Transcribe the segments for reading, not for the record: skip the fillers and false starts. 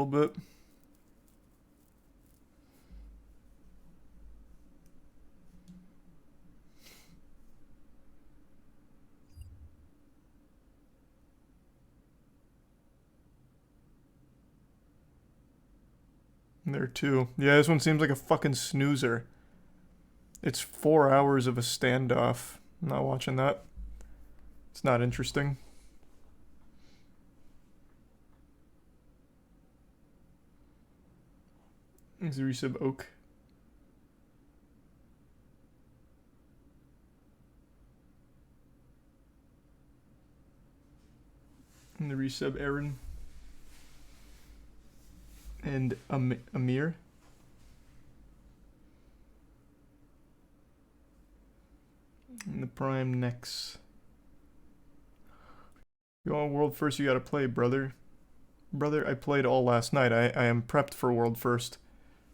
bit. There too. Yeah, this one seems like a fucking snoozer. It's 4 hours of a standoff. I'm not watching that. It's not interesting. Is the resub Oak? And the resub Aaron. And Amir. And the Prime next. You want world first, you gotta play, brother. Brother, I played all last night. I am prepped for world first.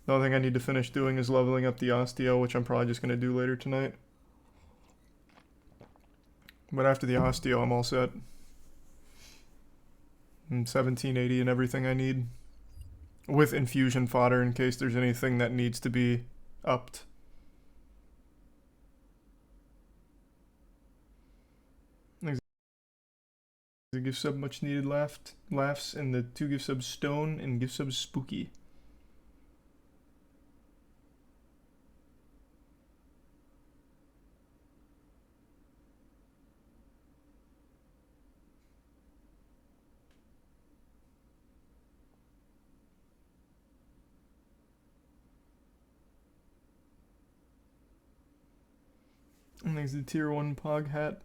The only thing I need to finish doing is leveling up the Osteo, which I'm probably just gonna do later tonight. But after the Osteo, I'm all set. And 1780 and everything I need. With infusion fodder in case there's anything that needs to be upped. The gift sub much needed laughs, and the 2 gift subs Stone and gift subs Spooky. And there's the tier 1 Pog hat.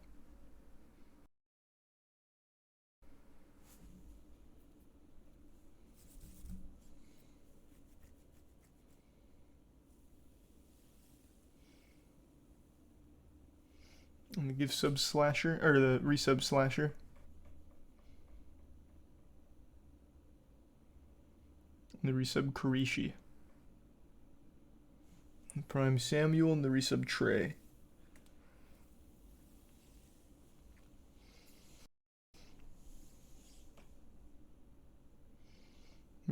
And the gift sub Slasher, or the resub Slasher. And the resub Karishi. The Prime Samuel and the resub Trey.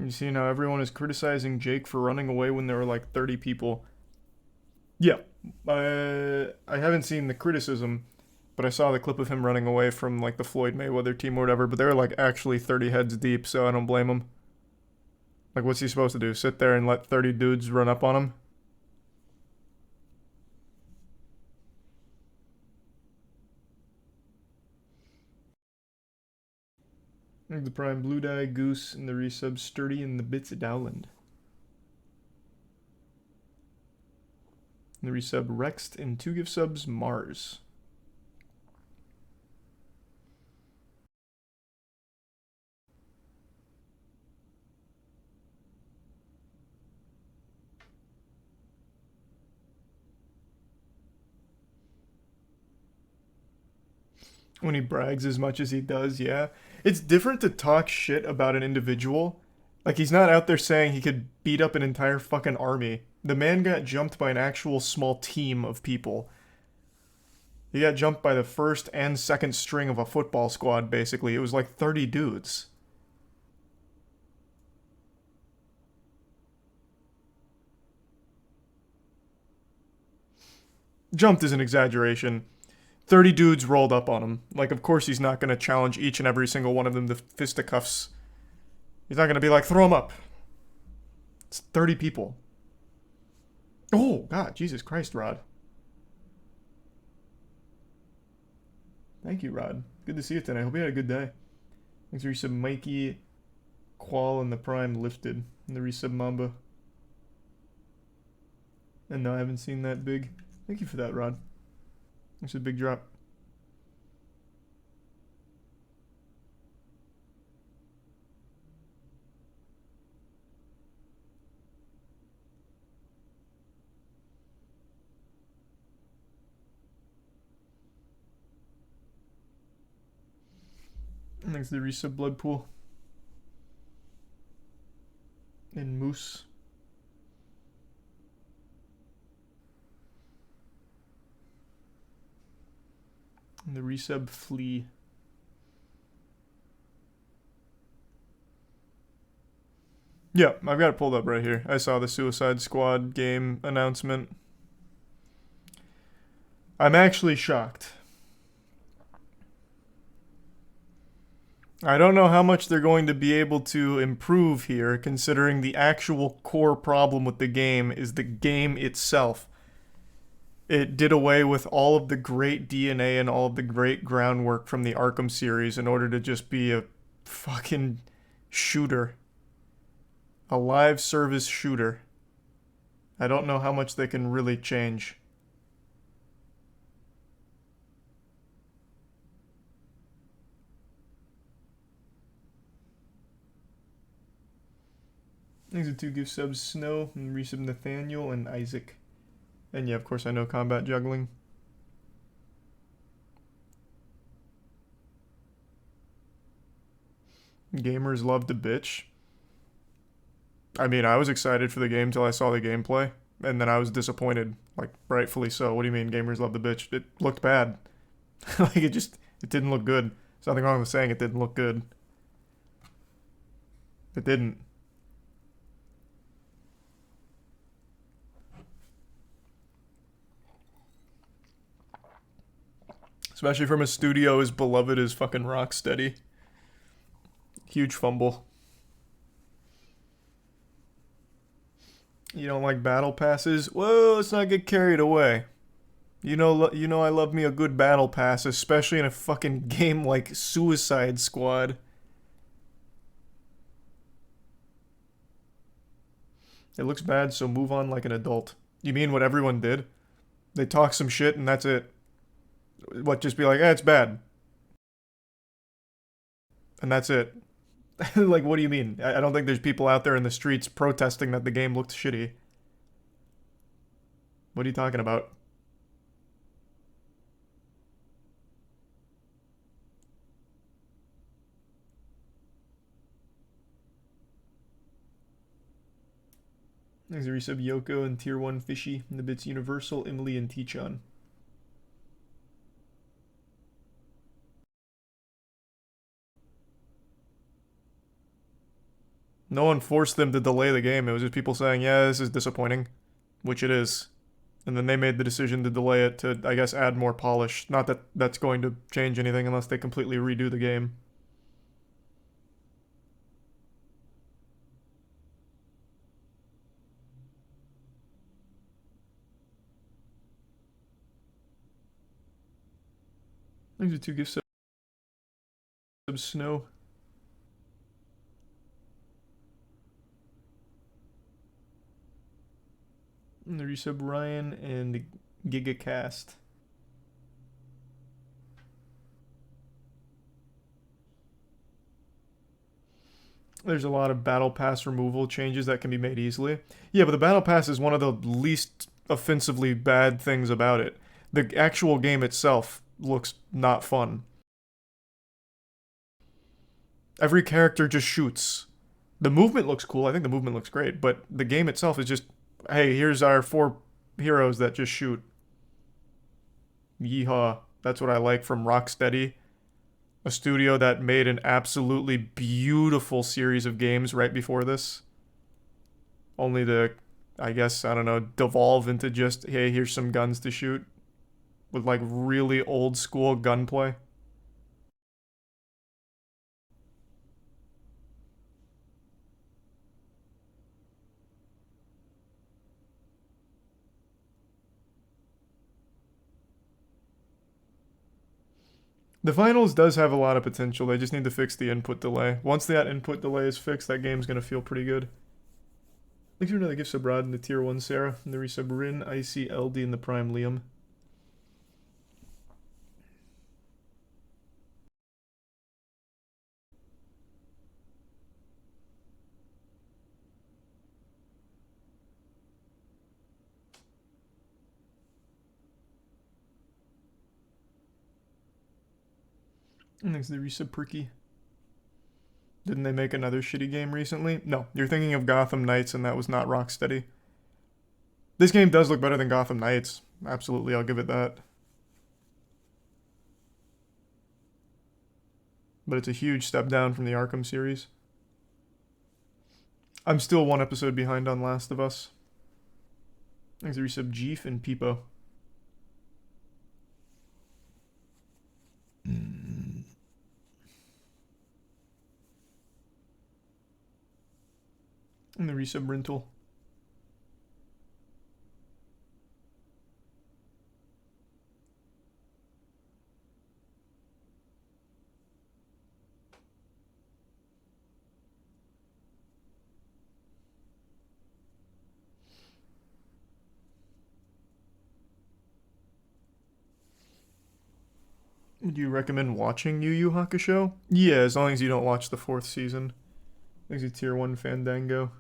You see now everyone is criticizing Jake for running away when there were like 30 people. Yeah, I haven't seen the criticism, but I saw the clip of him running away from like the Floyd Mayweather team or whatever, but they were like actually 30 heads deep, so I don't blame him. Like, what's he supposed to do? Sit there and let 30 dudes run up on him? The Prime Blue Dye, Goose, and the resub Sturdy and the Bits of Dowland. And the resub Rext and 2 gift subs Mars. When he brags as much as he does, yeah. It's different to talk shit about an individual. Like, he's not out there saying he could beat up an entire fucking army. The man got jumped by an actual small team of people. He got jumped by the first and second string of a football squad, basically. It was like 30 dudes. Jumped is an exaggeration. 30 dudes rolled up on him. Like, of course he's not going to challenge each and every single one of them to fisticuffs. He's not going to be like, throw him up. It's 30 people. Oh, God, Jesus Christ, Rod. Thank you, Rod. Good to see you tonight. Hope you had a good day. Thanks for resub Mikey, Qual, and the Prime lifted. And the resub Mamba. And no, I haven't seen that big. Thank you for that, Rod. It's a big drop. And there's the resub Blood Pool. And Moose. And the resub Flea. Yeah, I've got it pulled up right here. I saw the Suicide Squad game announcement. I'm actually shocked. I don't know how much they're going to be able to improve here, considering the actual core problem with the game is the game itself. It did away with all of the great DNA and all of the great groundwork from the Arkham series in order to just be a fucking shooter. A live service shooter. I don't know how much they can really change. These are two gift subs, Snow and resub Nathaniel and Isaac. And yeah, of course I know combat juggling. Gamers love to bitch. I mean, I was excited for the game till I saw the gameplay, and then I was disappointed. Like, rightfully so. What do you mean gamers love the bitch? It looked bad. Like, it didn't look good. There's nothing wrong with saying it didn't look good. It didn't. Especially from a studio as beloved as fucking Rocksteady. Huge fumble. You don't like battle passes? Well, let's not get carried away. You know I love me a good battle pass, especially in a fucking game like Suicide Squad. It looks bad, so move on like an adult. You mean what everyone did? They talk some shit and that's it. What, just be like, it's bad. And that's it. Like, what do you mean? I don't think there's people out there in the streets protesting that the game looked shitty. What are you talking about? There's a resub Yoko and Tier 1 Fishy, and the bits Universal, Emily, and Tichon. No one forced them to delay the game. It was just people saying, yeah, this is disappointing, which it is. And then they made the decision to delay it to, I guess, add more polish. Not that that's going to change anything unless they completely redo the game. These are two gift subs, Snow. And the resub Ryan and GigaCast. There's a lot of battle pass removal changes that can be made easily. Yeah, but the battle pass is one of the least offensively bad things about it. The actual game itself looks not fun. Every character just shoots. The movement looks cool. I think the movement looks great, but the game itself is just, hey, here's our 4 heroes that just shoot. Yeehaw. That's what I like from Rocksteady, a studio that made an absolutely beautiful series of games right before this. Only to, I guess, I don't know, devolve into just, hey, here's some guns to shoot. With like really old school gunplay. The finals does have a lot of potential. They just need to fix the input delay. Once that input delay is fixed, that game's gonna feel pretty good. Thanks for another gift sub Rod in the tier 1 Sarah, and the resub Rin, Icy, LD, and the Prime Liam. And thanks to the resub Perky. Didn't they make another shitty game recently? No, you're thinking of Gotham Knights, and that was not Rocksteady. This game does look better than Gotham Knights. Absolutely, I'll give it that. But it's a huge step down from the Arkham series. I'm still one episode behind on Last of Us. Thanks to resub Jeef and Peepo. And the resub rental. Do you recommend watching Yu Yu Hakusho? Yeah, as long as you don't watch the 4th season. Thanks to Tier 1 Fandango.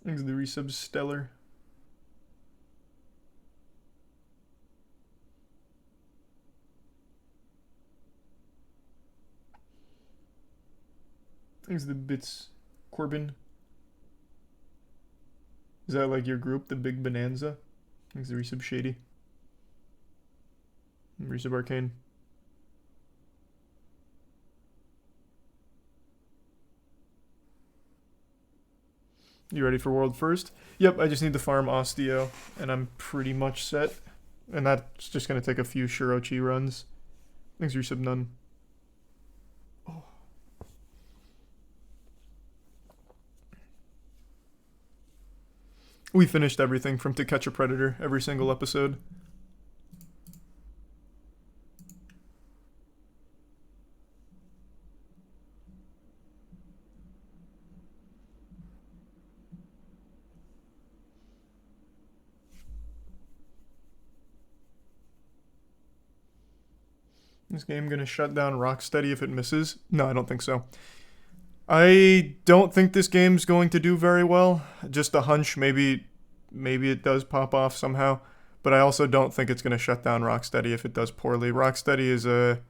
Thanks to the resub Stellar. Thanks to the bits Corbin. Is that like your group, the Big Bonanza? Thanks to the resub Shady. And resub Arcane. You ready for World First? Yep, I just need to farm Osteo, and I'm pretty much set. And that's just going to take a few Shirochi runs. Thanks, resub None. Oh. We finished everything from To Catch a Predator, every single episode. This game gonna shut down Rocksteady if it misses? No, I don't think so. I don't think this game's going to do very well. Just a hunch, maybe it does pop off somehow. But I also don't think it's gonna shut down Rocksteady if it does poorly. Rocksteady is a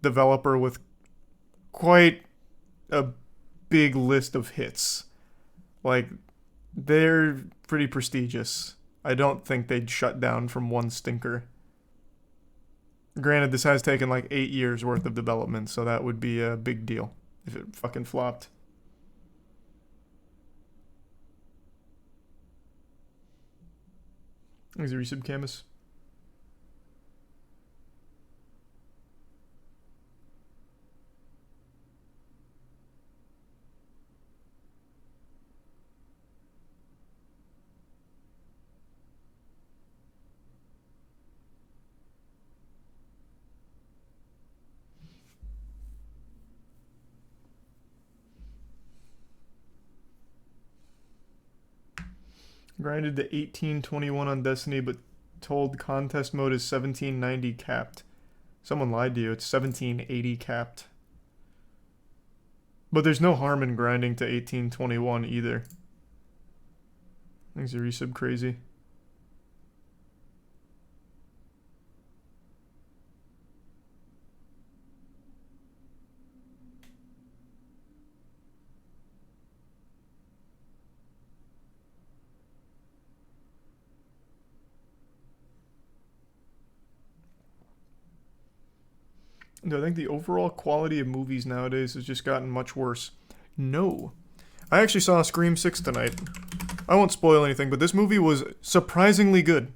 developer with quite a big list of hits. Like, they're pretty prestigious. I don't think they'd shut down from one stinker. Granted, this has taken like 8 years worth of development, so that would be a big deal if it fucking flopped. Thanks, resub Camus. Grinded to 1821 on Destiny, but told contest mode is 1790 capped. Someone lied to you. It's 1780 capped. But there's no harm in grinding to 1821 either. Things are resub crazy. Do I think the overall quality of movies nowadays has just gotten much worse? No. I actually saw Scream 6 tonight. I won't spoil anything, but this movie was surprisingly good.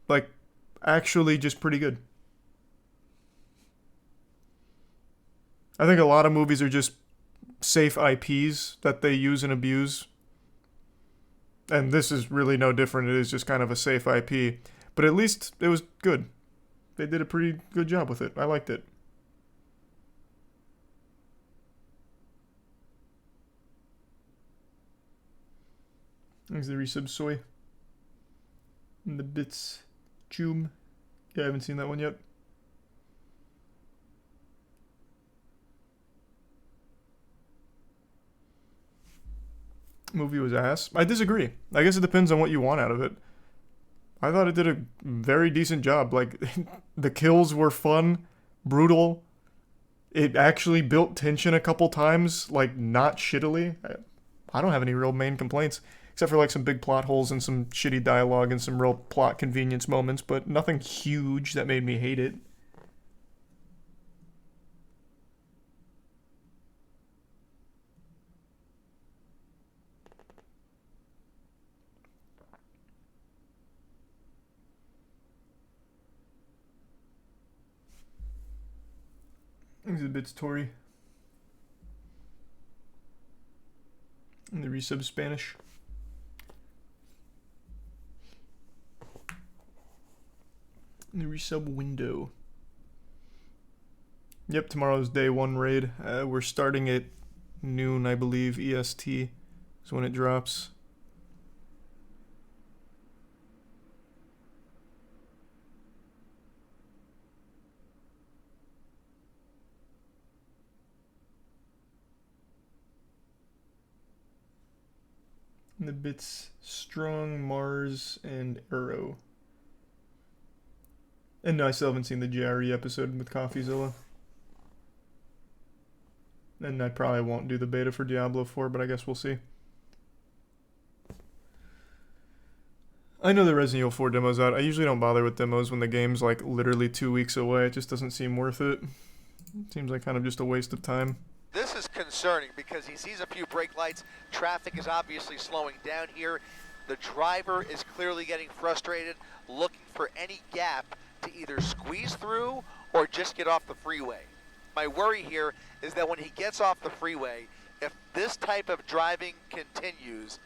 Like, actually just pretty good. I think a lot of movies are just safe IPs that they use and abuse. And this is really no different. It is just kind of a safe IP. But at least it was good. They did a pretty good job with it. I liked it. Thanks to the resub Soy. And the bits Choom. Yeah, I haven't seen that one yet. Movie was ass. I disagree. I guess it depends on what you want out of it. I thought it did a very decent job. Like, the kills were fun, brutal. It actually built tension a couple times, like, not shittily. I don't have any real main complaints, except for, like, some big plot holes and some shitty dialogue and some real plot convenience moments, but nothing huge that made me hate it. Thanks a bit, Tori. And the resub Spanish. And the resub window. Yep, tomorrow's day one raid. We're starting at noon, I believe, EST is when it drops. And the bits Strong, Mars, and Arrow. And no, I still haven't seen the JRE episode with CoffeeZilla. And I probably won't do the beta for Diablo 4, but I guess we'll see. I know the Resident Evil 4 demo's out. I usually don't bother with demos when the game's like literally 2 weeks away. It just doesn't seem worth it. It seems like kind of just a waste of time. This is concerning because he sees a few brake lights. Traffic is obviously slowing down here. The driver is clearly getting frustrated, looking for any gap to either squeeze through or just get off the freeway. My worry here is that when he gets off the freeway, if this type of driving continues,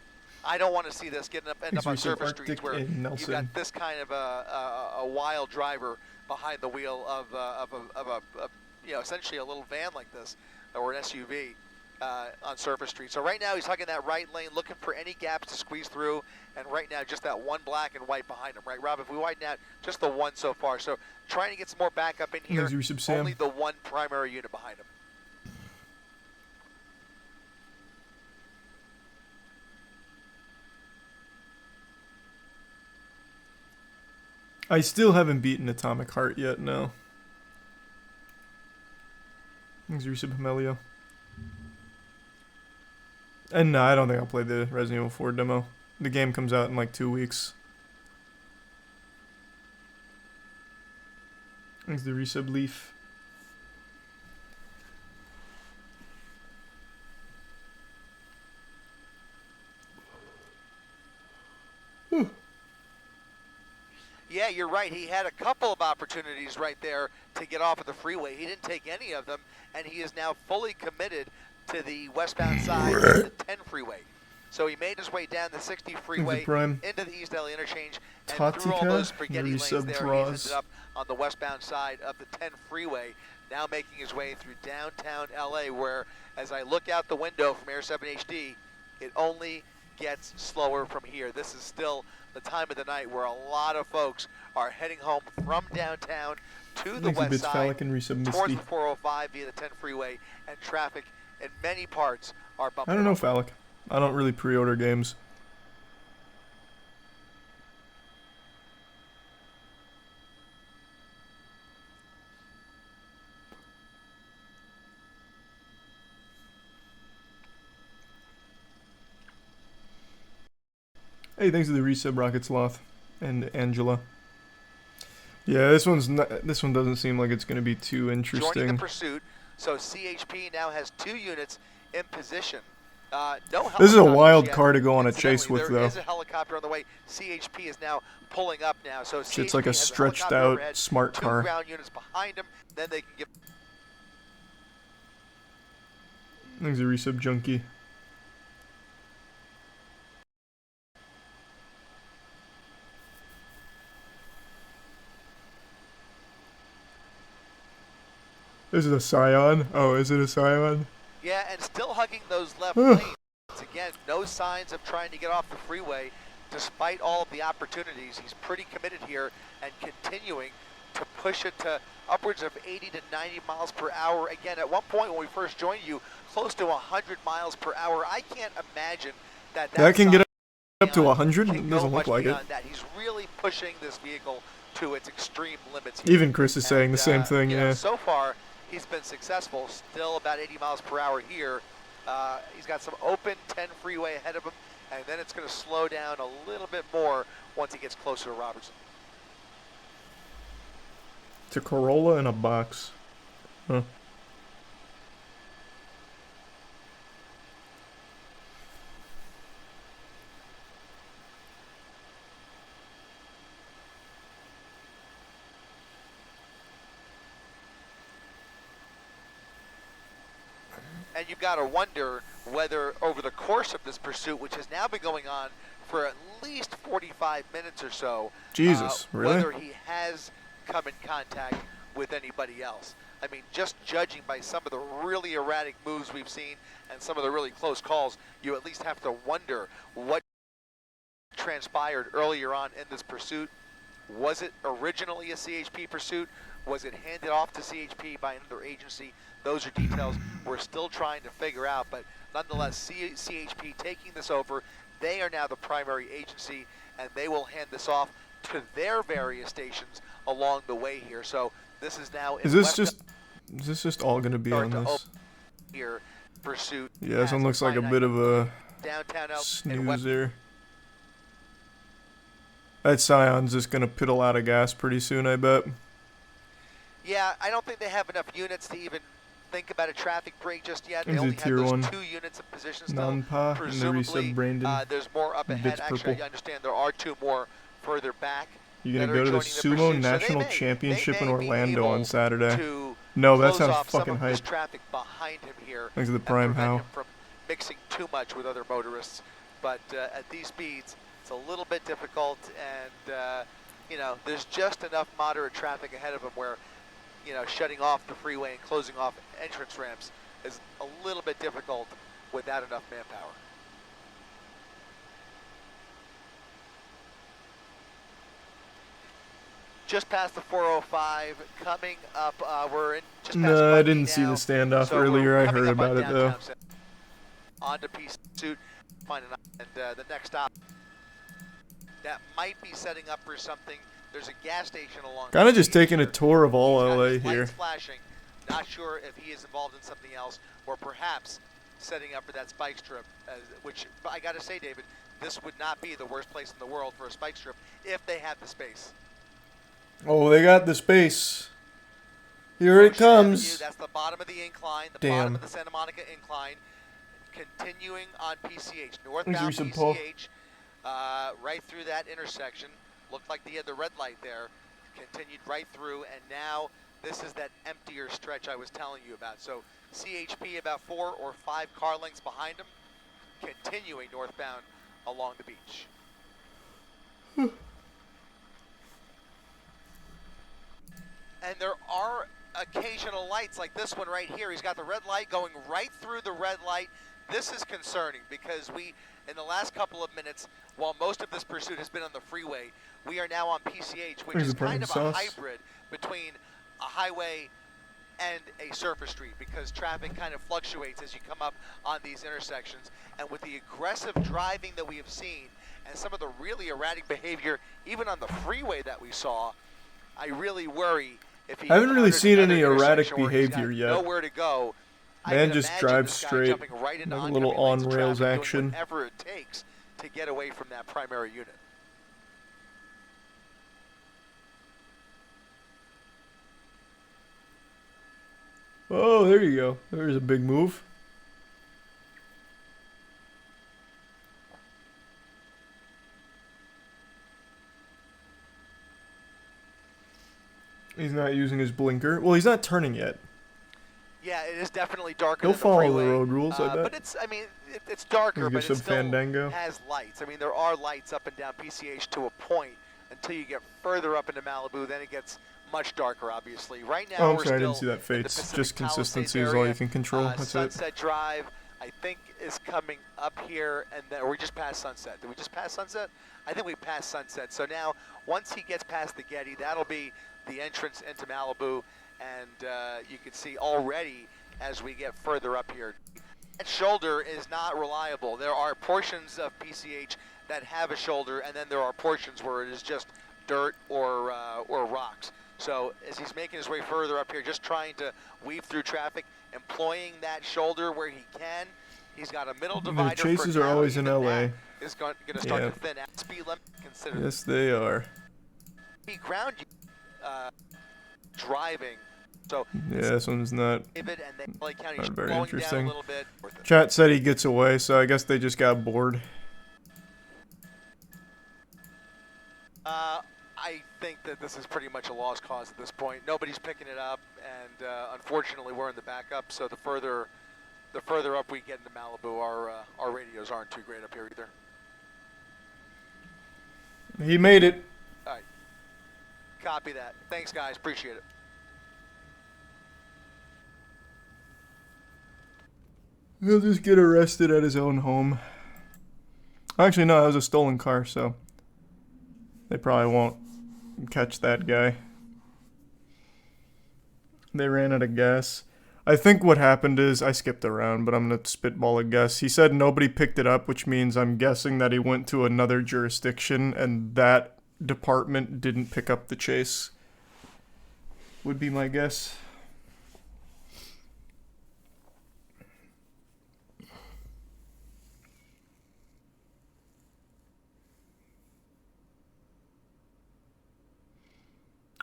I don't want to see this end up on surface streets where you've got this kind of a wild driver behind the wheel of essentially a little van like this, or an SUV on surface street. So right now he's hugging that right lane, looking for any gaps to squeeze through, and right now just that one black and white behind him, right, Rob? If we widen out, just the one so far. So trying to get some more backup in here, only the one primary unit behind him. I still haven't beaten Atomic Heart yet, no. Thanks, Resub Hemelio. And no, I don't think I'll play the Resident Evil 4 demo. The game comes out in like 2 weeks. Thanks, the Resub Leaf. Whew. Yeah, you're right. He had a couple of opportunities right there to get off of the freeway. He didn't take any of them, and he is now fully committed to the westbound side of the 10 freeway. So he made his way down the 60 freeway into the East LA interchange, and through all those spaghetti lanes there, he ended up on the westbound side of the 10 freeway, now making his way through downtown LA, where, as I look out the window from Air 7 HD, it only gets slower from here. This is still the time of the night where a lot of folks are heading home from downtown to the west side towards the 405 via the 10 freeway, and traffic in many parts are bumping. I don't know, Phallic. I don't really pre-order games. Hey, thanks to the resub Rocket Sloth and Angela. Yeah, this one doesn't seem like it's going to be too interesting. Joining the pursuit, so CHP now has 2 units in position. This is a wild car to go on a chase with, though. There is a helicopter on the way. CHP is now pulling up now, so CHP it's like a stretched out overhead, smart car. 2 ground units behind him, then they can get. Thanks a resub junkie. This is a Scion. Oh, is it a Scion? Yeah, and still hugging those left lanes. Again, no signs of trying to get off the freeway, despite all of the opportunities. He's pretty committed here and continuing to push it to upwards of 80 to 90 miles per hour. Again, at one point when we first joined you, close to 100 miles per hour. I can't imagine that can get Up to beyond, 100? can't It go doesn't look much like it. beyond that. He's really pushing this vehicle to its extreme limits. Even Chris is saying the same thing, you know, yeah. so far, he's been successful. Still about 80 miles per hour here. He's got some open 10 freeway ahead of him, and then it's going to slow down a little bit more once he gets closer to Robertson. It's a Corolla in a box. Huh. And you've got to wonder whether over the course of this pursuit, which has now been going on for at least 45 minutes or so, Jesus, really? whether he has come in contact with anybody else. I mean, just judging by some of the really erratic moves we've seen and some of the really close calls, you at least have to wonder what transpired earlier on in this pursuit. Was it originally a CHP pursuit? Was it handed off to CHP by another agency? Those are details we're still trying to figure out, but nonetheless, CHP taking this over, they are now the primary agency, and they will hand this off to their various stations along the way here. So this is now Is this just all gonna be on this? Here pursuit. Yeah, this one looks like a bit of a downtown snoozer. That Scion's just gonna piddle out of gas pretty soon, I bet. Yeah, I don't think they have enough units to even think about a traffic break just yet. They There's a only have tier those 1 2 units in position still. Non-pa and the resub Brandon. There's more up ahead. Bits Actually, purple. I understand there are 2 more further back. You gonna go to the Sumo National Championship in Orlando on Saturday? To No, that sounds off fucking some of this hype. traffic behind him here. Thanks to the and Prime prevent How. him from mixing too much with other motorists. But at these speeds, it's a little bit difficult, and you know, there's just enough moderate traffic ahead of him where, you know, shutting off the freeway and closing off entrance ramps is a little bit difficult without enough manpower. Just past the 405, coming up, we're in just past No, I Bucky didn't see now, the standoff so earlier. we're I coming heard up on about it though. downtown Center. On to Pursuit, find and the next stop that might be setting up for something. There's a gas station along. Kind of just taking a here. tour of all He's got LA his here. lights flashing. Not sure if he is involved in something else, or perhaps setting up for that spike strip. Which I got to say, David, this would not be the worst place in the world for a spike strip if they had the space. Oh, they got the space. Here it comes. That's the bottom of the incline, the Damn. bottom of the Santa Monica incline. Continuing on PCH, northbound Resub, Paul. PCH, right through that intersection. Looked like they had the red light there. Continued right through, and now this is that emptier stretch I was telling you about. So CHP about 4 or 5 car lengths behind him, continuing northbound along the beach. And there are occasional lights like this one right here. He's got the red light going right through the red light. This is concerning because we, in the last couple of minutes, while most of this pursuit has been on the freeway, we are now on PCH, which is kind of a hybrid between a highway and a surface street, because traffic kind of fluctuates as you come up on these intersections. And with the aggressive driving that we have seen and some of the really erratic behavior even on the freeway that we saw, I really worry if he I haven't really seen any erratic intersection where he's got behavior yet. nowhere to go. I Man can just imagine drives this guy straight, jumping right into like a little oncoming lanes of on-rails traffic, doing action. whatever it takes to get away from that primary unit. Oh, there you go. There's a big move. He's not using his blinker. Well, he's not turning yet. Yeah, it is definitely darker. He'll than the follow freeway, the road rules, I bet. But it's, I mean, it's darker, He's but got it some still Fandango. has lights. I mean, there are lights up and down PCH to a point until you get further up into Malibu. Then it gets much darker, obviously. Right now, Oh, I'm we're sorry, I still didn't see that in the fades. Pacific Just Palisades consistency is all area. you can control. That's it. Sunset Drive, I think, is coming up here, and then, or we just passed Sunset. Did we just pass Sunset? I think we passed Sunset. So now, once he gets past the Getty, that'll be the entrance into Malibu, and you can see already as we get further up here, that shoulder is not reliable. There are portions of PCH that have a shoulder, and then there are portions where it is just dirt or rocks. So as he's making his way further up here, just trying to weave through traffic, employing that shoulder where he can. He's got a middle divider. The chases are always in LA. Is going to start to thin out. Speed limit considered. Yes, they are. Ground driving. So yeah, this one's not very interesting. interesting. Chat said he gets away, so I guess they just got bored. I think that this is pretty much a lost cause at this point. Nobody's picking it up, and unfortunately, we're in the backup. So the further up we get into Malibu, our radios aren't too great up here either. He made it. All right. Copy that. Thanks, guys. Appreciate it. He'll just get arrested at his own home. Actually, no, that was a stolen car, so they probably won't catch that guy. They ran out of gas. I think what happened is, I skipped around, but I'm going to spitball a guess. He said nobody picked it up, which means I'm guessing that he went to another jurisdiction and that department didn't pick up the chase. Would be my guess.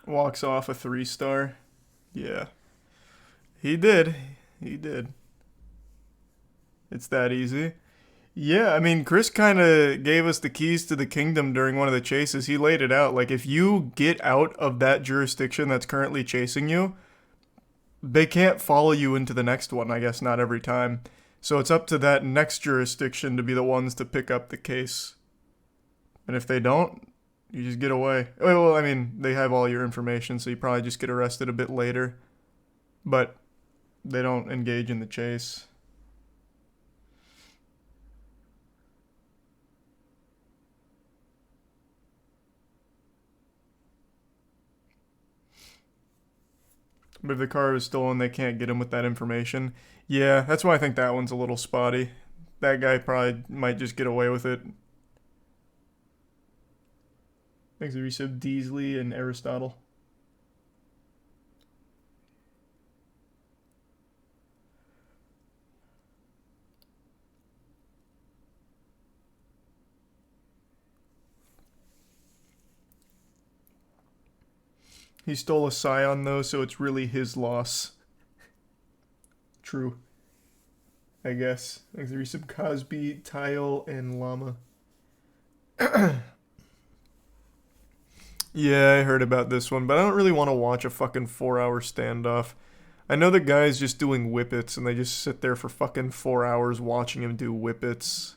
Walks off a 3-star. Yeah. He did. He did. It's that easy. Yeah, I mean, Chris kind of gave us the keys to the kingdom during one of the chases. He laid it out. Like, if you get out of that jurisdiction that's currently chasing you, they can't follow you into the next one, I guess, not every time. So it's up to that next jurisdiction to be the ones to pick up the case. And if they don't, you just get away. Well, I mean, they have all your information, so you probably just get arrested a bit later. But they don't engage in the chase. But if the car is stolen, they can't get him with that information. Yeah, that's why I think that one's a little spotty. That guy probably might just get away with it. Thanks to resub Deasley and Aristotle. He stole a Scion, though, so it's really his loss. True. I guess. Thanks to resub Cosby, Tile, and Llama. Yeah, I heard about this one, but I don't really want to watch a fucking 4-hour standoff. I know the guy's just doing whippets, and they just sit there for fucking 4 hours watching him do whippets.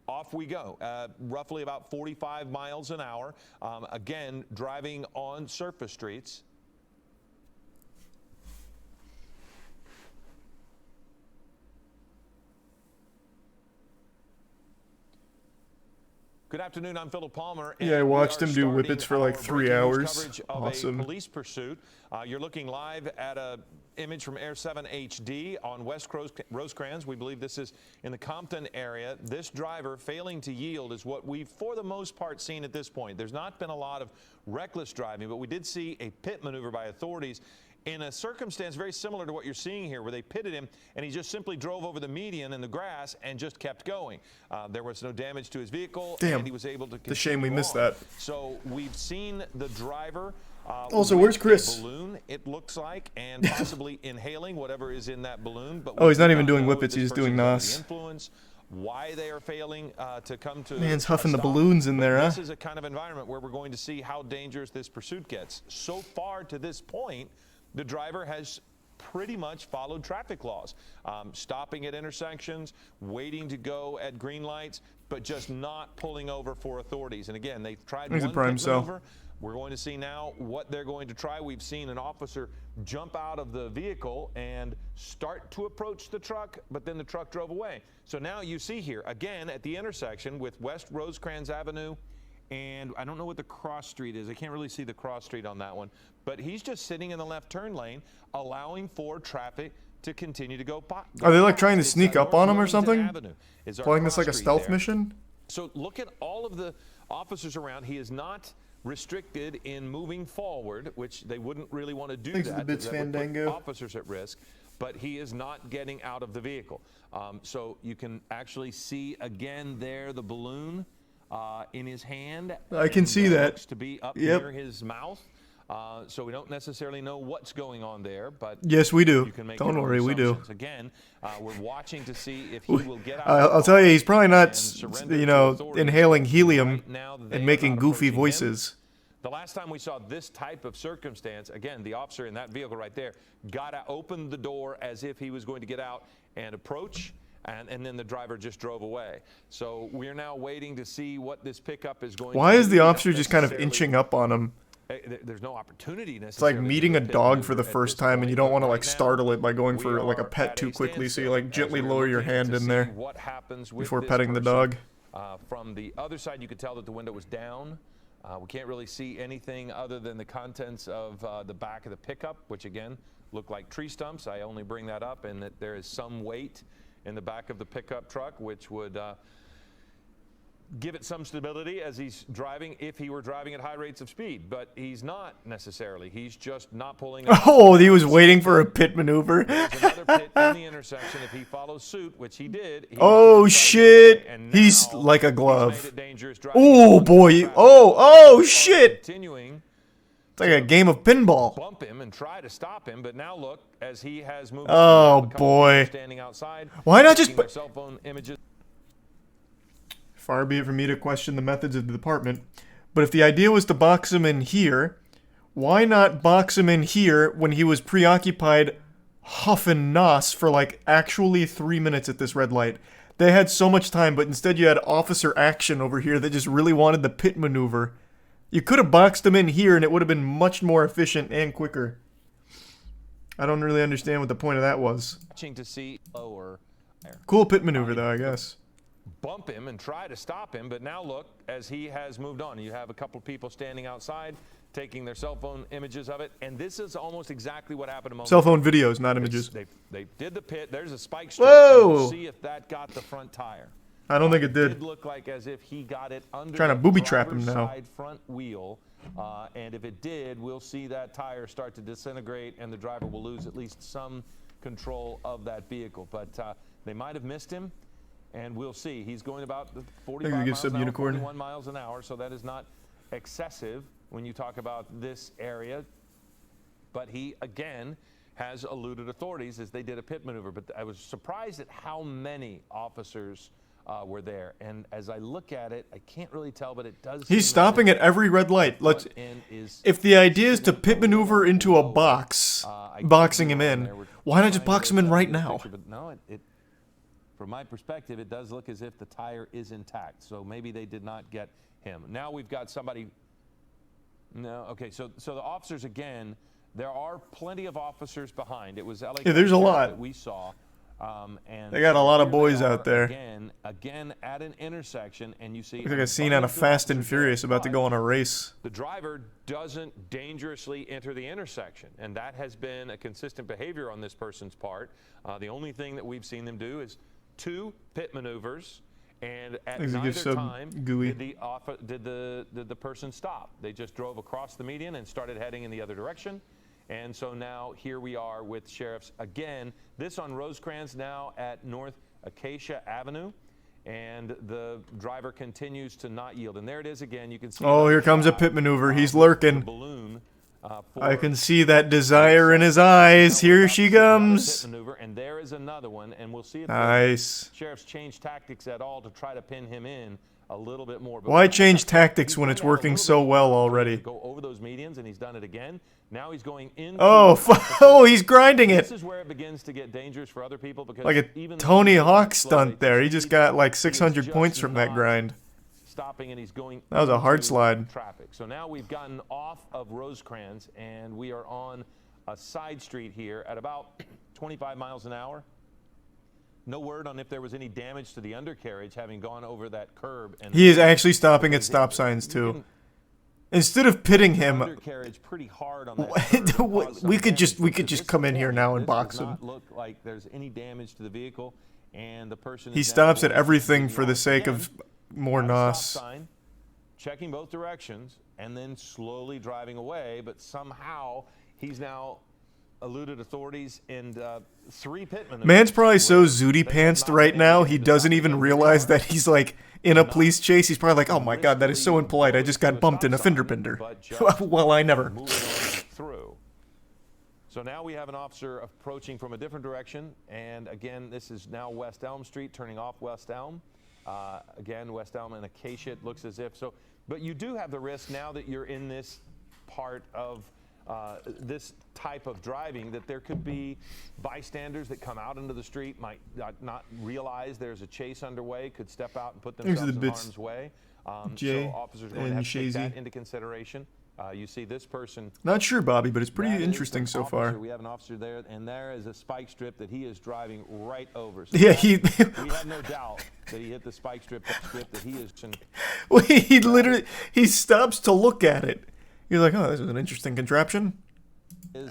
Off we go, roughly about 45 miles an hour. Again, driving on surface streets. Good afternoon, I'm Philip Palmer. Yeah, I watched him do whippets for like 3 hours. Awesome. Police pursuit. You're looking live at a image from Air 7 HD on West Rosecrans. We believe this is in the Compton area. This driver failing to yield is what we've, for the most part, seen at this point. There's not been a lot of reckless driving, but we did see a pit maneuver by authorities in a circumstance very similar to what you're seeing here, where they pitted him and he just simply drove over the median in the grass and just kept going. There was no damage to his vehicle. Damn. And he was able to continue. It's a shame we missed on. that. So we've seen the driver also, where's Chris? Balloon, it looks like, and possibly inhaling whatever is in that balloon. But oh, he's not even doing whippets, he's doing NOS. Influence, why they are failing to come to man's huffing the balloons in there, huh? This is a kind of environment where we're going to see how dangerous this pursuit gets. So far to this point, the driver has pretty much followed traffic laws, stopping at intersections, waiting to go at green lights, but just not pulling over for authorities. And again, they've tried one pit maneuver. We're going to see now what they're going to try. We've seen an officer jump out of the vehicle and start to approach the truck, but then the truck drove away. So now you see here, again, at the intersection with West Rosecrans Avenue and I don't know what the cross street is. I can't really see the cross street on that one, but he's just sitting in the left turn lane, allowing for traffic to continue to go by. Are they like trying to sneak up on him or something? Playing this like a stealth mission? So look at all of the officers around. He is not restricted in moving forward, which they wouldn't really want to do. Thanks for the bits, that would put Fandango. officers at risk, but he is not getting out of the vehicle. So you can actually see again there the balloon in his hand. I can see that. Looks to be up near his mouth. So we don't necessarily know what's going on there, but yes, we do. You can make Don't worry, we do. Again, we're watching to see if he will get out. I'll tell you, he's probably not, you know, inhaling helium and making goofy voices. The last time we saw this type of circumstance, again, the officer in that vehicle right there opened the door as if he was going to get out and approach, and then the driver just drove away. So we're now waiting to see what this pickup is going to do. Why is the officer just kind of inching up on him? There's no opportunity necessarily. It's like meeting a dog for the first time and you don't want to like startle it by going for like a pet too quickly, so you like gently lower your hand in there before petting the dog. From the other side, you could tell that the window was down. We can't really see anything other than the contents of the back of the pickup, which again look like tree stumps. I only bring that up and that there is some weight in the back of the pickup truck, which would give it some stability as he's driving if he were driving at high rates of speed, but he's not necessarily. He's just not pulling. Oh, he was waiting for a pit maneuver. There's another pit in the intersection. If he follows suit, which he did. Oh shit! He's like a glove. Oh boy! Oh shit! Continuing. It's like a game of pinball. Bump him and try to stop him, but now look as he has moved. Oh boy! Standing outside. Why not just put cell phone images? Far be it from me to question the methods of the department, but if the idea was to box him in here, why not box him in here when he was preoccupied huffing nos for like actually 3 minutes at this red light? They had so much time, but instead you had officer action over here that just really wanted the pit maneuver. You could have boxed him in here and it would have been much more efficient and quicker. I don't really understand what the point of that was. Watching to see lower. Cool pit maneuver though, I guess. Bump him and try to stop him, but now look as he has moved on. You have a couple people standing outside taking their cell phone images of it, and this is almost exactly what happened a moment. Cell phone videos, not images. They did the pit. There's a spike strip. Whoa! We'll see if that got the front tire. I don't think it did. It did look like as if he got it under trying to booby trap him now. Side front wheel, and if it did, we'll see that tire start to disintegrate, and the driver will lose at least some control of that vehicle. But they might have missed him. And we'll see. He's going about 45 miles an hour, 41 miles an hour, so that is not excessive when you talk about this area. But he, again, has eluded authorities as they did a pit maneuver. But I was surprised at how many officers were there. And as I look at it, I can't really tell, but it does. He's stopping at every red light. If the idea is to pit maneuver into a box, boxing him in, why not just box him in right now? No, from my perspective, it does look as if the tire is intact. So maybe they did not get him. Now we've got somebody. No, okay. So the officers again. There are plenty of officers behind. It was LA. Yeah, there's a lot that we saw. And they got a lot of boys out there. Again at an intersection, and you see. Looks like a scene out of Fast and Furious about to go on a race. The driver doesn't dangerously enter the intersection, and that has been a consistent behavior on this person's part. The only thing that we've seen them do is 2 pit maneuvers, and at neither time did the person stop. They just drove across the median and started heading in the other direction. And so now here we are with sheriffs again. This on Rosecrans now at North Acacia Avenue, and the driver continues to not yield. And there it is again. You can see. Oh, here comes a pit maneuver. He's lurking. Balloon. I can see that desire in his eyes. Here she comes. And there is another one, and we'll see if nice. The sheriffs change tactics at all to try to pin him in a little bit more. Why change tactics when it's working so well already? Go over those medians, and he's done it again. Now he's going in. Oh, he's grinding it. This is where it begins to get dangerous for other people because like a Tony Hawk stunt there. He just got like 600 points from that grind. stopping, and he's going. That was a hard slide. Traffic. So now we've gotten off of Rosecrans, and we are on a side street here at about 25 miles an hour. No word on if there was any damage to the undercarriage having gone over that curb. And He is actually stopping at stop signs too. Instead of pitting him, undercarriage pretty hard on that curb, we could just come in here now and box him. Does not look like there's any damage to the vehicle, and the person. He is stops now at everything for the sake of more at a stop nos. sign, checking both directions, and then slowly driving away. But somehow he's now eluded authorities and 3 pitmen. Man's probably so zooty pantsed right now, he doesn't even realize that he's like in a police chase. He's probably like, oh my god, that is so impolite. I just got bumped in a fender bender. Well, I never. Through. So now we have an officer approaching from a different direction. And again, this is now West Elm Street, turning off West Elm. Again, West Elm and Acacia, it looks as if. So, but you do have the risk now that you're in this part of this type of driving, that there could be bystanders that come out into the street, might not realize there's a chase underway, could step out and put themselves in harm's way. So officers are going to have to take that into consideration. You see this person. Not sure, Bobby, but it's pretty interesting so far. We have an officer there, and there is a spike strip that he is driving right over. So yeah, we have no doubt that he hit the spike strip that he is. Well, he literally stops to look at it. You're like, oh, this is an interesting contraption,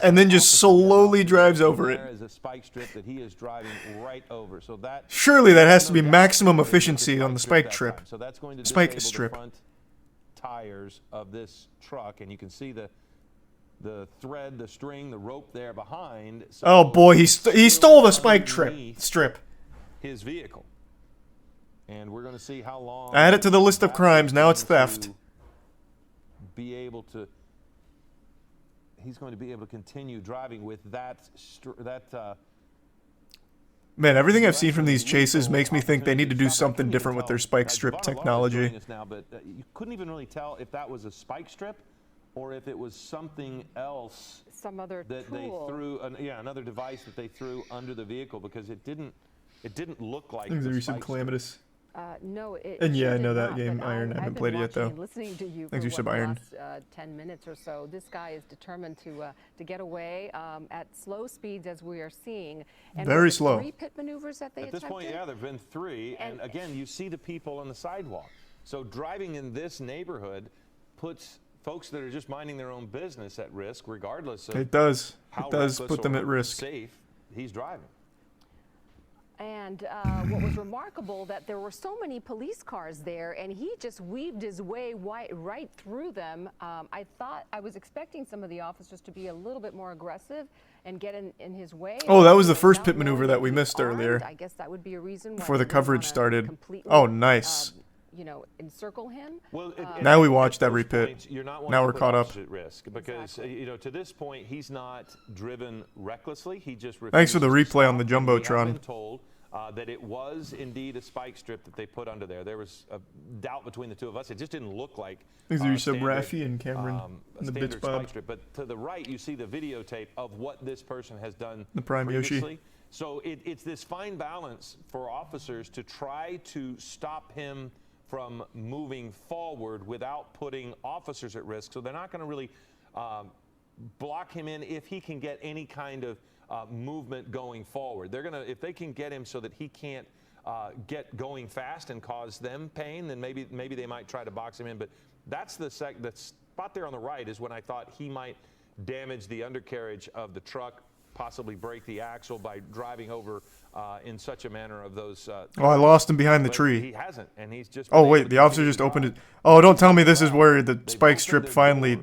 and then just slowly drives over it. There is a spike strip that he is driving right over. So that surely that has to be maximum efficiency on the spike strip. So that's going to spike disable strip. the front tires of this truck, and you can see the thread, the string, the rope there behind. So oh boy, he stole the spike strip. His vehicle, and we're going to see how long. Add it to the list of crimes. Now it's theft. Be able to. He's going to be able to continue driving with that. Man, everything I've seen from these chases makes me think they need to do something different with their spike strip technology. Now, but you couldn't even really tell if that was a spike strip or if it was something else. Some other that tool. They threw. Another device that they threw under the vehicle, because it didn't look like. Things are some calamitous. No, and yeah, sure I know that not, game, Iron. I haven't played it yet, though. Listening to you Thanks, for Iron. the last 10 minutes or so, this guy is determined to get away at slow speeds, as we are seeing. And very slow. 3 pit maneuvers that they attempted? At this point, yeah, there've been 3, and again, you see the people on the sidewalk. So driving in this neighborhood puts folks that are just minding their own business at risk, regardless of it does how put them at risk. Safe he's driving. And what was remarkable, that there were so many police cars there, and he just weaved his way right through them. I was expecting some of the officers to be a little bit more aggressive and get in his way. Oh, that was the first pit maneuver that we missed earlier. I guess that would be a reason before the coverage started. Oh, nice. Encircle him. Well, now we watched every pit. Now we're caught up. At risk because to this point he's not driven recklessly. He just thanks for the replay on the jumbotron. Been told that it was indeed a spike strip that they put under there. There was a doubt between the two of us. It just didn't look like. These are some Raffy and Cameron and the bits Bob. Strip. But to the right, you see the videotape of what this person has done. The Prime previously. Yoshi. So it's this fine balance for officers to try to stop him from moving forward without putting officers at risk. So they're not going to really block him in if he can get any kind of movement going forward. They're going to, if they can get him so that he can't get going fast and cause them pain, then maybe they might try to box him in. But that's the spot there on the right is when I thought he might damage the undercarriage of the truck, possibly break the axle by driving over in such a manner of those. Oh, I lost him behind the tree. He hasn't, and he's just. Oh wait, the officer just opened it. Oh, don't tell me this is where the spike strip finally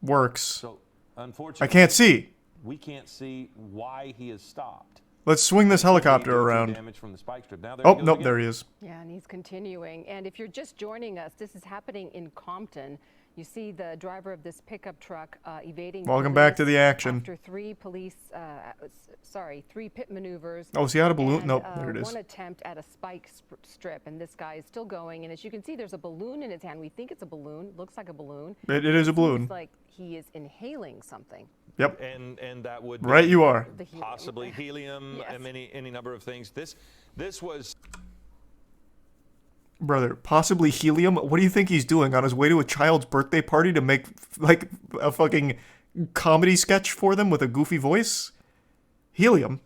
works. So, unfortunately, I can't see. We can't see why he has stopped. Let's swing this helicopter around. Damage from the spike strip. Now, oh, nope, there he is. Yeah, and he's continuing. And if you're just joining us, this is happening in Compton. You see the driver of this pickup truck evading. Welcome back to the action. After 3 pit maneuvers. Oh, is he out of balloon? And, nope, there it is. One attempt at a spike strip, and this guy is still going. And as you can see, there's a balloon in his hand. We think it's a balloon. Looks like a balloon. It is a balloon. It's like he is inhaling something. Yep. And that would right. You are possibly helium yes. and any number of things. This was. Brother, possibly helium? What do you think he's doing on his way to a child's birthday party to make, like, a fucking comedy sketch for them with a goofy voice? Helium?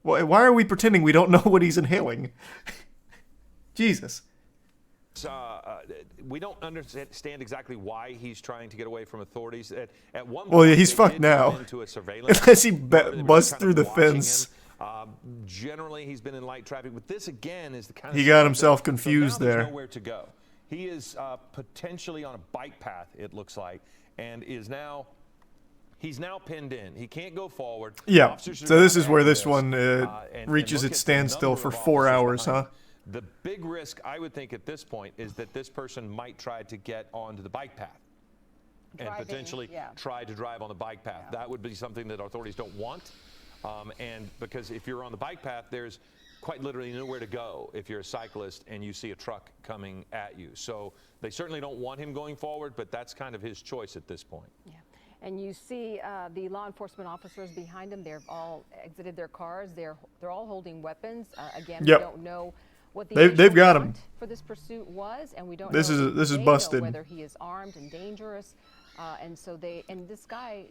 Why are we pretending we don't know what he's inhaling? Jesus. We don't understand exactly why he's trying to get away from authorities. At one point, Well, yeah, he's they fucked did come now. into a surveillance Unless he where they were busts kind through of the watching fence. him. Generally, he's been in light traffic, but this again is the kind of He got stuff himself that- confused so now there. There's nowhere to go. He is potentially on a bike path, it looks like, and he's now pinned in. He can't go forward. Yeah. Officers are So this down is where at this risk. one And reaches look its at the standstill number for of 4 officers hours, behind huh? him. The big risk, I would think, at this point is that this person might try to get onto the bike path and Driving, potentially yeah. try to drive on the bike path. That would be something that authorities don't want. And because if you're on the bike path, there's quite literally nowhere to go if you're a cyclist and you see a truck coming at you. So they certainly don't want him going forward, but that's kind of his choice at this point. Yeah. And you see the law enforcement officers behind him. They've all exited their cars. They're all holding weapons. Again, Yep. we don't know what the They've initial got him. warrant for this pursuit was, and we don't This know is- this is they busted. know whether he is armed and dangerous. And so this guy.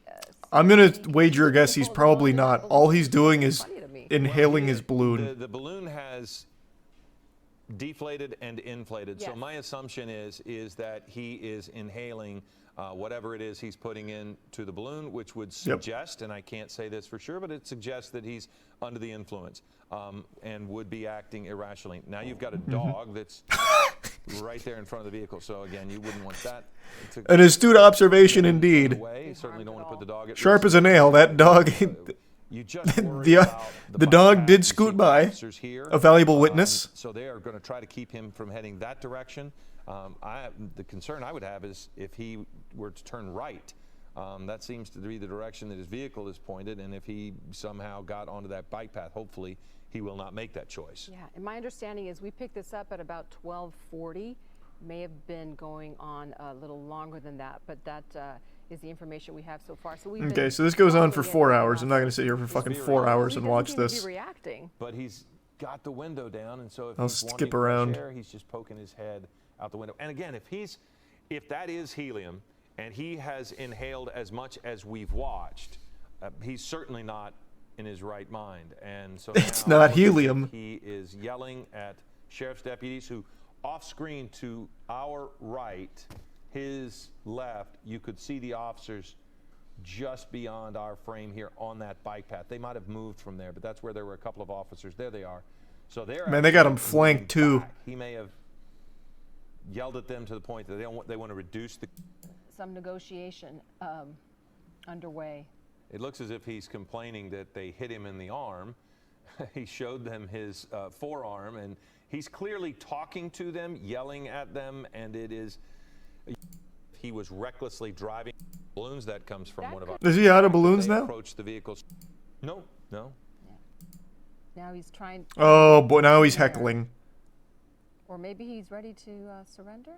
I'm gonna seems to be wager a guess capable he's of probably launching not. that All balloon. he's doing is Funny to me. inhaling his balloon. The balloon has deflated and inflated. So Yes. my assumption is that he is inhaling whatever it is he's putting into the balloon, which would suggest, and I can't say this for sure, but it suggests that he's under the influence and would be acting irrationally. Now you've got a dog that's right there in front of the vehicle. So again, you wouldn't want that. An astute observation indeed. Away. You certainly don't want to put the dog at Sharp risk. as a nail. That dog. You just worry The about the bike dog path. did You scoot see by. officers here. A valuable witness. So they are going to try to keep him from heading that direction. The concern I would have is if he were to turn right. That seems to be the direction that his vehicle is pointed, and if he somehow got onto that bike path, hopefully he will not make that choice. Yeah, and my understanding is we picked this up at about 12:40. May have been going on a little longer than that, but that is the information we have so far. So we've Okay, been so this goes on for following it 4 and hours. I'm not gonna sit here for fucking 4 hours he and doesn't watch seem to this. be reacting. But he's got the window down, and so if I'll he's skip wanting fresh around. air, he's just poking his head out the window. And again, if that is helium and he has inhaled as much as we've watched, he's certainly not in his right mind. And so It's now not helium. He is yelling at sheriff's deputies who, off screen to our right, his left, you could see the officers just beyond our frame here on that bike path. They might have moved from there, but that's where there were a couple of officers. There they are. So they're Man, they got him actually flanked moving too. back. He may have yelled at them to the point that they want to reduce the. Some negotiation underway. It looks as if he's complaining that they hit him in the arm. He showed them his forearm, and he's clearly talking to them, yelling at them, and it is. He was recklessly driving balloons. That comes from one of our. Is he out of balloons They now? approached the vehicles. No. Now he's trying. Oh boy, now he's heckling. Or maybe he's ready to surrender.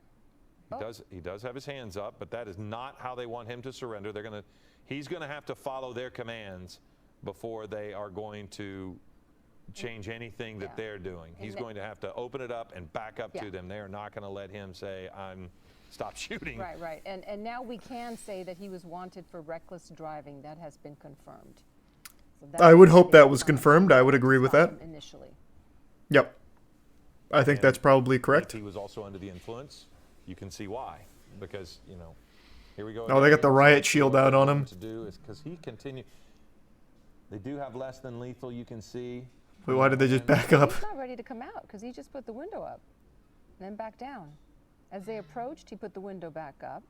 He does have his hands up, but that is not how they want him to surrender. He's going to have to follow their commands before they are going to change anything that they're doing. He's going to have to open it up and back up to them. They are not going to let him say, stop shooting. Right. And now we can say that he was wanted for reckless driving. That has been confirmed. So that's I would what hope they that was found confirmed. I would agree with from that. him initially. Yep. I think that's probably If correct. he was also under the influence, you can see why. Because, here we go. Oh, they got the riot shield out on him. To do is because he continued. They do have less than lethal, you can see. Wait, why did they just back up? He's not ready to come out because he just put the window up and then back down. As they approached, he put the window back up.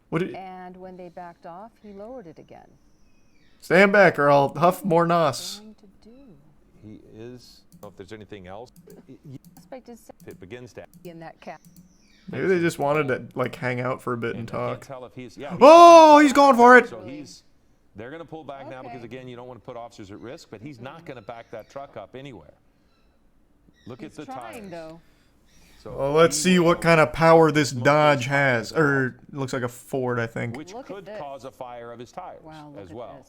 What did, And when they backed off, he lowered it again. stand back or I'll huff more nos. Going to do. He is. I don't know if there's anything else. Suspect is It begins to. in that cap. Maybe they just wanted to like hang out for a bit and I can't talk. tell if he's. Oh, he's going for it. So they're going to pull back now because, again, you don't want to put officers at risk, but he's not going to back that truck up anywhere. Look He's at the trying tires. though. So Well, let's see what kind of power this Dodge has. Or it looks like a Ford, I think. Which Look at could this. cause a fire of his tires Wow, look as at well.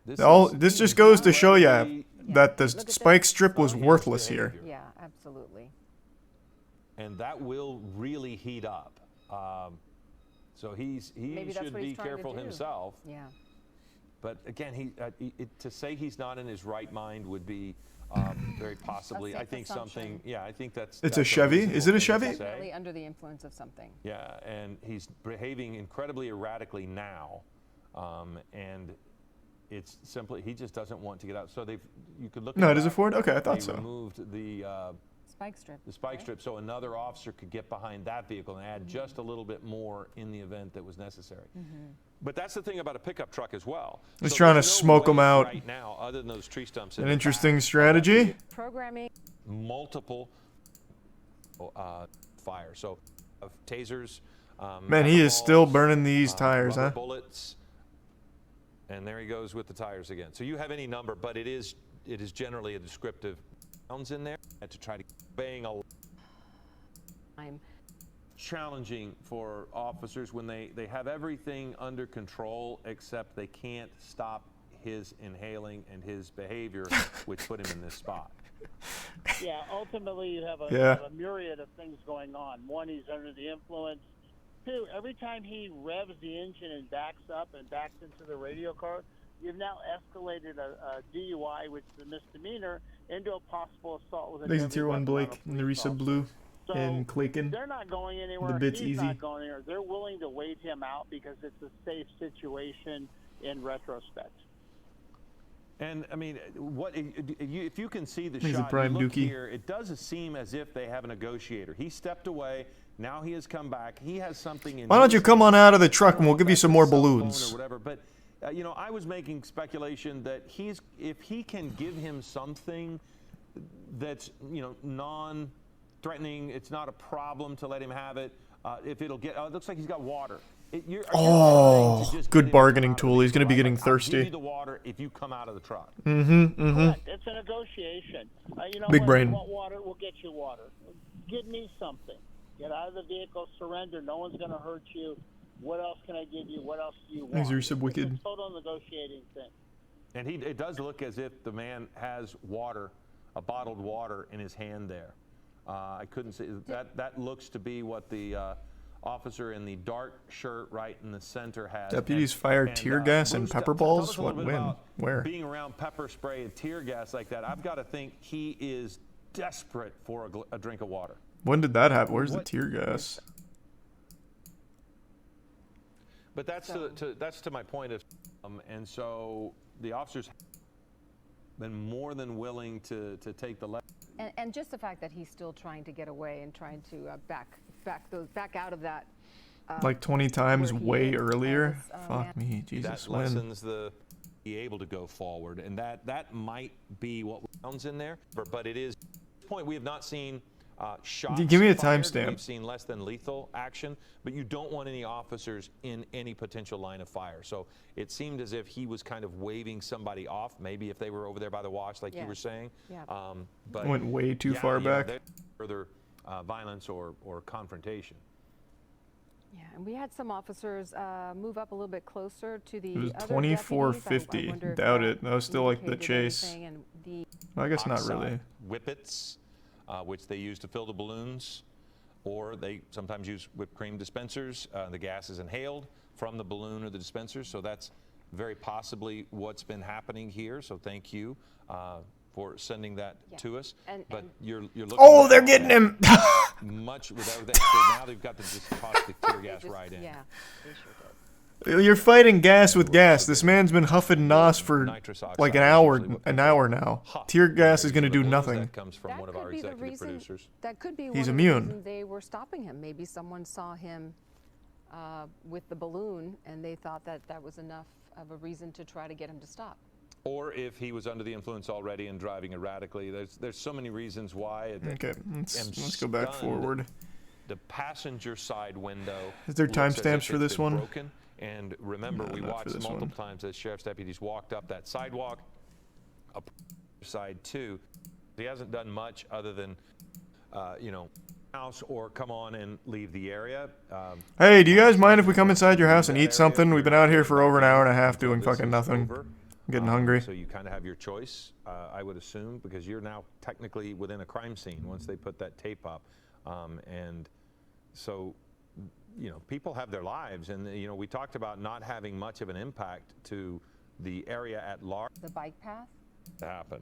this. This just goes to show you that the Look at spike that. strip was worthless here. Yeah, absolutely. And that will really heat up. So he Maybe that's should what be he's trying to careful do. himself. Yeah. But again, to say he's not in his right mind would be very possibly. A safe I think assumption. something. Yeah, I think that's. It's that's a Chevy? reasonable Is it a thing to Chevy? say. Definitely under the influence of something. Yeah, and he's behaving incredibly erratically now, and it's simply he just doesn't want to get out. So you could look. No, at it is a that. Ford? Okay, I thought They so. removed the Spike strip. spike strip, so another officer could get behind that vehicle and add just a little bit more in the event that was necessary. But that's the thing about a pickup truck as well. He's So trying to there's no smoke 'em way out. right now, other than those tree stumps. in An the interesting back, strategy. Programming. multiple fire. So of tasers. Man, he is still balls, burning these tires, rubber huh? bullets. And there he goes with the tires again. So you have any number, but it is generally a descriptive rounds in there to try to bang a I'm challenging for officers when they have everything under control except they can't stop his inhaling and his behavior, which put him in this spot. Yeah, ultimately you have a, Yeah. you have a myriad of things going on. One, he's under the influence. Two, every time he revs the engine and backs up and backs into the radio car, you've now escalated a DUI, which is a misdemeanor, into a possible assault with a There's a deadly Tier 1 weapon on Blake a in the police Risa officer. Blue So in Clayton. they're not going anywhere. bit's He's easy. not going anywhere. They're willing to wait him out because it's a safe situation in retrospect. And I mean, if you can see the He's a shot, prime you look dookie. here, it does seem as if they have a negotiator. He stepped away. Now he has come back. He has something in. Why don't his you come hand. on out of the I truck don't and we'll know give if you that's some a more cell phone balloons? or whatever, but you know, I was making speculation that if he can give him something that's non-threatening, it's not a problem to let him have it. If it'll get, it looks like he's got water. Good bargaining tool. He's gonna be getting I'll give thirsty. you the water if you come out of the truck. Correct. It's a negotiation. You know Big what? brain. You want water? We'll get you water. Give me something. Get out of the vehicle. Surrender. No one's going to hurt you. What else can I give you? What else do you want? Thanks, Risa Wicked. It's a total negotiating thing. And it does look as if the man has water, a bottled water in his hand there. I couldn't see that. That looks to be what the officer in the dark shirt right in the center has. Deputies fire tear gas and Bruce, pepper tell us balls? a little What, bit when? about Where? Being around pepper spray and tear gas like that, I've got to think he is desperate for a drink of water. When did that happen? Where's the tear gas? But that's to my point of, and so the officers have been more than willing to take the left. And just the fact that he's still trying to get away and trying to back out of that. Like 20 times where he way is earlier? as, Fuck man. me, Jesus, That when? lessens be able to go forward, and that might be what sounds in there. But it is. At this point, we have not seen shots. Give me a fired. timestamp. We've seen less than lethal action, but you don't want any officers in any potential line of fire. So it seemed as if he was kind of waving somebody off. Maybe if they were over there by the wash, like you were saying. Yeah. But Went way too far back. Further violence or confrontation. Yeah, and we had some officers move up a little bit closer to the It was other 2450. deputies. I wonder if Doubt it. That was still like the indicated chase. anything, and the I guess not Oxide really. Whippets, which they use to fill the balloons, or they sometimes use whipped cream dispensers. The gas is inhaled from the balloon or the dispenser, so that's very possibly what's been happening here. So thank you for sending that to us. But you're looking. Oh, at they're getting him! much with everything. So now they've got the just caustic tear gas right in. Yeah, they sure did. You're fighting gas with gas. This man's been huffing NOS for Nitrous oxide like is an usually what they hour call now. huff. Tear gas is going to The do balloons, nothing. That comes from one of our executive producers. That could be He's one of the immune. reasons they were stopping him. Maybe someone saw him with the balloon, and they thought that that was enough of a reason to try to get him to stop. Or if he was under the influence already and driving erratically. There's so many reasons why. Okay, let's go I'm back stunned. forward. The passenger side window. Is there looks as timestamps if for it's this been one? Broken. And remember, No, we not for watched this multiple one. times as sheriff's deputies walked up that sidewalk, up side too. He hasn't done much other than, house or come on and leave the area. Hey, do you guys mind if we come inside your house and eat something? We've been out here for over an hour and a half doing This fucking is nothing. over. I'm getting hungry. So you kind of have your choice, I would assume, because you're now technically within a crime scene once they put that tape up. And so, people have their lives. And, we talked about not having much of an impact to the area at large The bike path? to happen.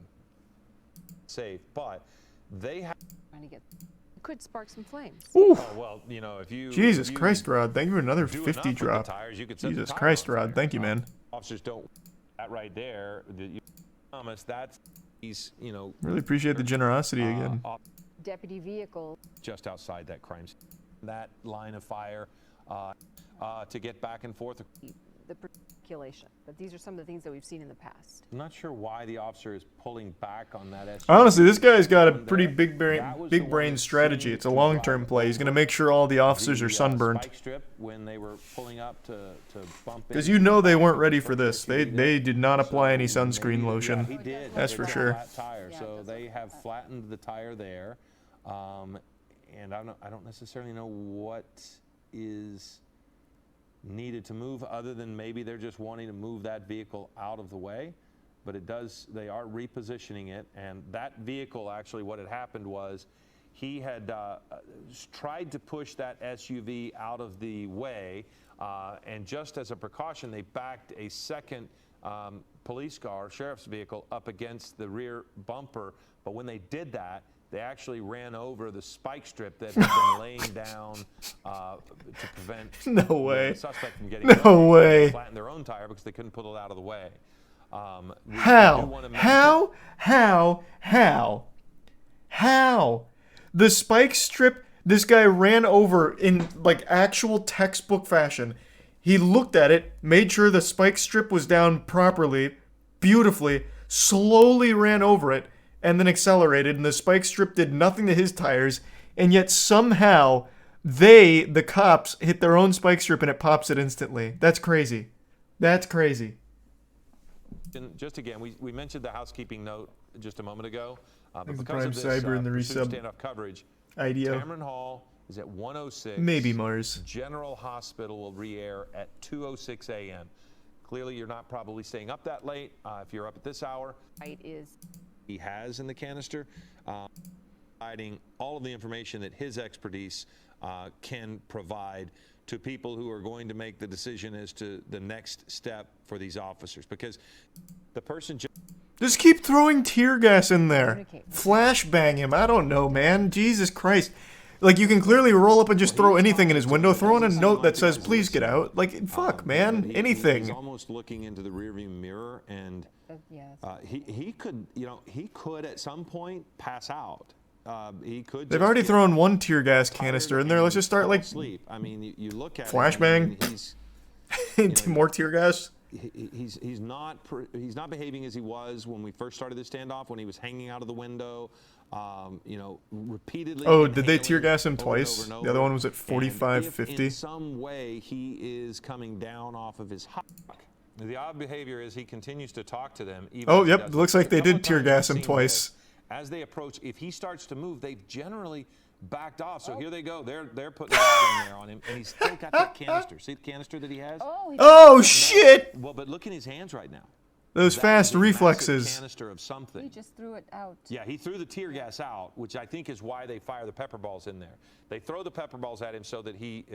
Safe, but they have. Trying to get. It could spark some flames. Ooh. Oh, well, you know, if you. Jesus if you Christ, Rod. Thank you for another do 50 enough with the drop. tires, you could set the Jesus tire Christ, on Rod. fire. Thank you, man. Officers don't. That right there, Thomas, that's, he's, you know. Really appreciate the generosity again. Deputy vehicle. Just outside that crime scene. That line of fire to get back and forth. The circulation. But these are some of the things that we've seen in the past. I'm not sure why the officer is pulling back on that SUV. Honestly, this guy's got a pretty big That was big the one brain that strategy. seemed It's a to long-term drive play. He's going to make sure all the officers are the, sunburned. Spike strip when they were pulling up to bump Because in. you know they weren't ready for this. They did not apply any sunscreen lotion. Yeah, he did. That's He for did sure. Flat tire, Yeah, so it they does have flattened the tire there, and I don't necessarily know what is needed to move, other than maybe they're just wanting to move that vehicle out of the way. But it does. They are repositioning it, and that vehicle actually, what had happened was, he had tried to push that SUV out of the way, and just as a precaution, they backed a second police car, sheriff's vehicle, up against the rear bumper. But when they did that, they actually ran over the spike strip that had been laying down to prevent No way. the suspect from getting No away. way. They flattened their own tire because they couldn't pull it out of the way. We do How? wanna mention- How? The spike strip this guy ran over in like actual textbook fashion. He looked at it, made sure the spike strip was down properly, beautifully, slowly ran over it, and then accelerated, and the spike strip did nothing to his tires, and yet somehow the cops, hit their own spike strip and it pops it instantly. That's crazy. That's crazy. And just again, we mentioned the housekeeping note just a moment ago, but Thanks to because of Prime this Cyber and the pursuit resub standoff coverage, IDEO. Cameron Hall is at 1:06. Maybe Mars. General Hospital will re-air at 2:06 a.m. Clearly, you're not probably staying up that late. If you're up at this hour, Right is. he has in the canister, providing all of the information that his expertise can provide to people who are going to make the decision as to the next step for these officers. Because the person Just keep throwing tear gas in there. Flashbang him. I don't know, man. Jesus Christ. Like, you can clearly roll up and just throw anything in his window. Throw in a note that says, please get out. Like, fuck, man. He's Anything. almost looking into the rearview mirror, and Yes. he could, he could at some point pass out. He could. They've just already get thrown one tear gas tired canister in there. Let's just start, fall like, asleep. I mean, you look at Flashbang. It, I mean, more tear gas. he's not behaving as he was when we first started the standoff, when he was hanging out of the window, repeatedly. Oh, did they inhaling tear gas him over and twice? over and The other over. one was at 45, And if 50. in some way he is coming down off of his high. The odd behavior is he continues to talk to them. Even Oh, as he yep. does It looks it. like A they couple did of tear times gas we've him seen twice. this. As they approach, if he starts to move, they've generally backed off. So here they go. They're putting that in there on him, and he's still got that canister. See the canister that he has? Oh, shit! Well, but look in his hands right now. Those That fast is a massive reflexes. Canister of something. He just threw it out. Yeah, he threw the tear gas out, which I think is why they fire the pepper balls in there. They throw the pepper balls at him so that he.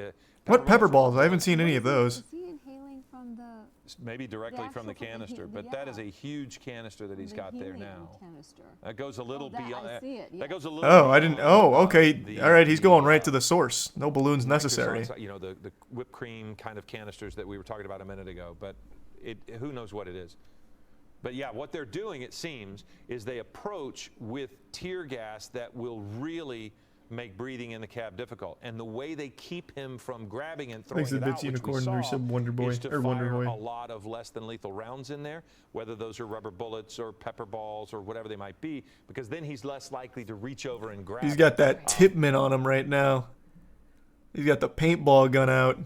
What pepper balls? I haven't seen any of those. Is he inhaling from the Maybe directly from the actual- canister, but yeah. that is a huge canister that he's got there helium now. canister? That goes a little that, I beyond. see it, That yeah. goes a little. Oh, I didn't. beyond, Oh, okay. the- All right, he's going the, right to the source. No balloons necessary. Microsoft's, the whipped cream kind of canisters that we were talking about a minute ago, but who knows what it is. But yeah, what they're doing, it seems, is they approach with tear gas that will really make breathing in the cab difficult. And the way they keep him from grabbing and throwing Thanks to it Bitsy out, which Unicorn, we saw, resub Wonder Boy, is to or Wonder fire Boy. a lot of less than lethal rounds in there, whether those are rubber bullets or pepper balls or whatever they might be, because then he's less likely to reach over and grab. He's got it. that Tipman on him right now. He's got the paintball gun out.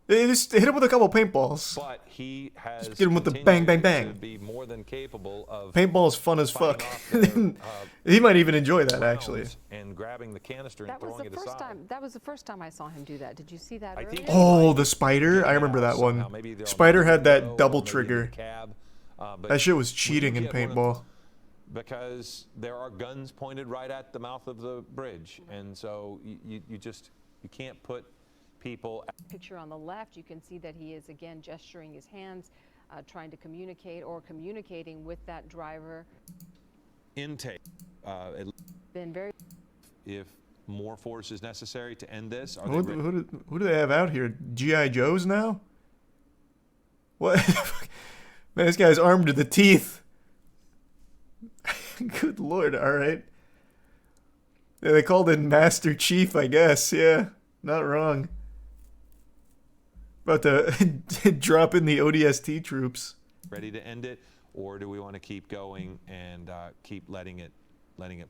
Just hit him with a couple paintballs. But he has get him with the continued bang, bang, bang. to be more than capable of Paintball is fun as fuck. fighting off He might even enjoy that, rounds actually. and grabbing the canister and That was throwing the it first aside. time. That was the first time I saw him do that. Did you see that I earlier? think- Oh, the spider? I remember that Somehow, one. maybe they're on Spider the had that window or double maybe in the trigger. cab, but That shit was when cheating you in get one of- paintball. because there are guns pointed right at the mouth of the bridge, and so you can't put people. Picture on the left, you can see that he is again gesturing his hands trying to communicate or communicating with that driver. Intake. Been very. If more force is necessary to end this, are Who do they have out here? G.I. Joes now? What? Man, this guy's armed to the teeth. Good lord, alright. Yeah, they called him Master Chief, I guess. Yeah, not wrong. About to drop in the ODST troops. ready to end it, or do we want to keep going and keep letting it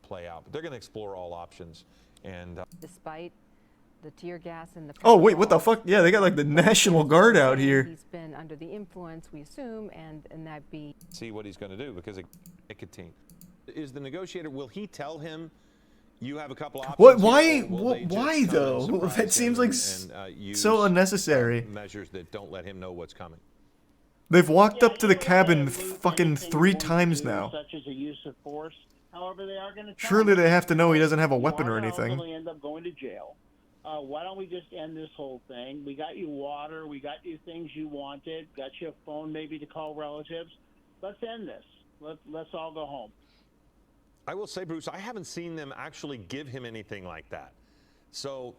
play out? But they're going to explore all options. And despite the tear gas and the. Oh wait, what the fuck? Yeah, they got like the National Guard out here. He's been under the influence, we assume, and that be. See what he's going to do, because nicotine is the negotiator. Will he tell him you have a couple options? What? Here, Why though? That seems like so unnecessary. Measures that don't let him know what's coming. They've walked up to the cabin fucking 3 times now. Such as a use of force. However, they are going to. Surely they have to know he doesn't have a weapon or anything. You'll end up going to jail. Why don't we just end this whole thing? We got you water. We got you things you wanted. Got you a phone maybe to call relatives. Let's end this. Let's all go home. I will say, Bruce, I haven't seen them actually give him anything like that. So,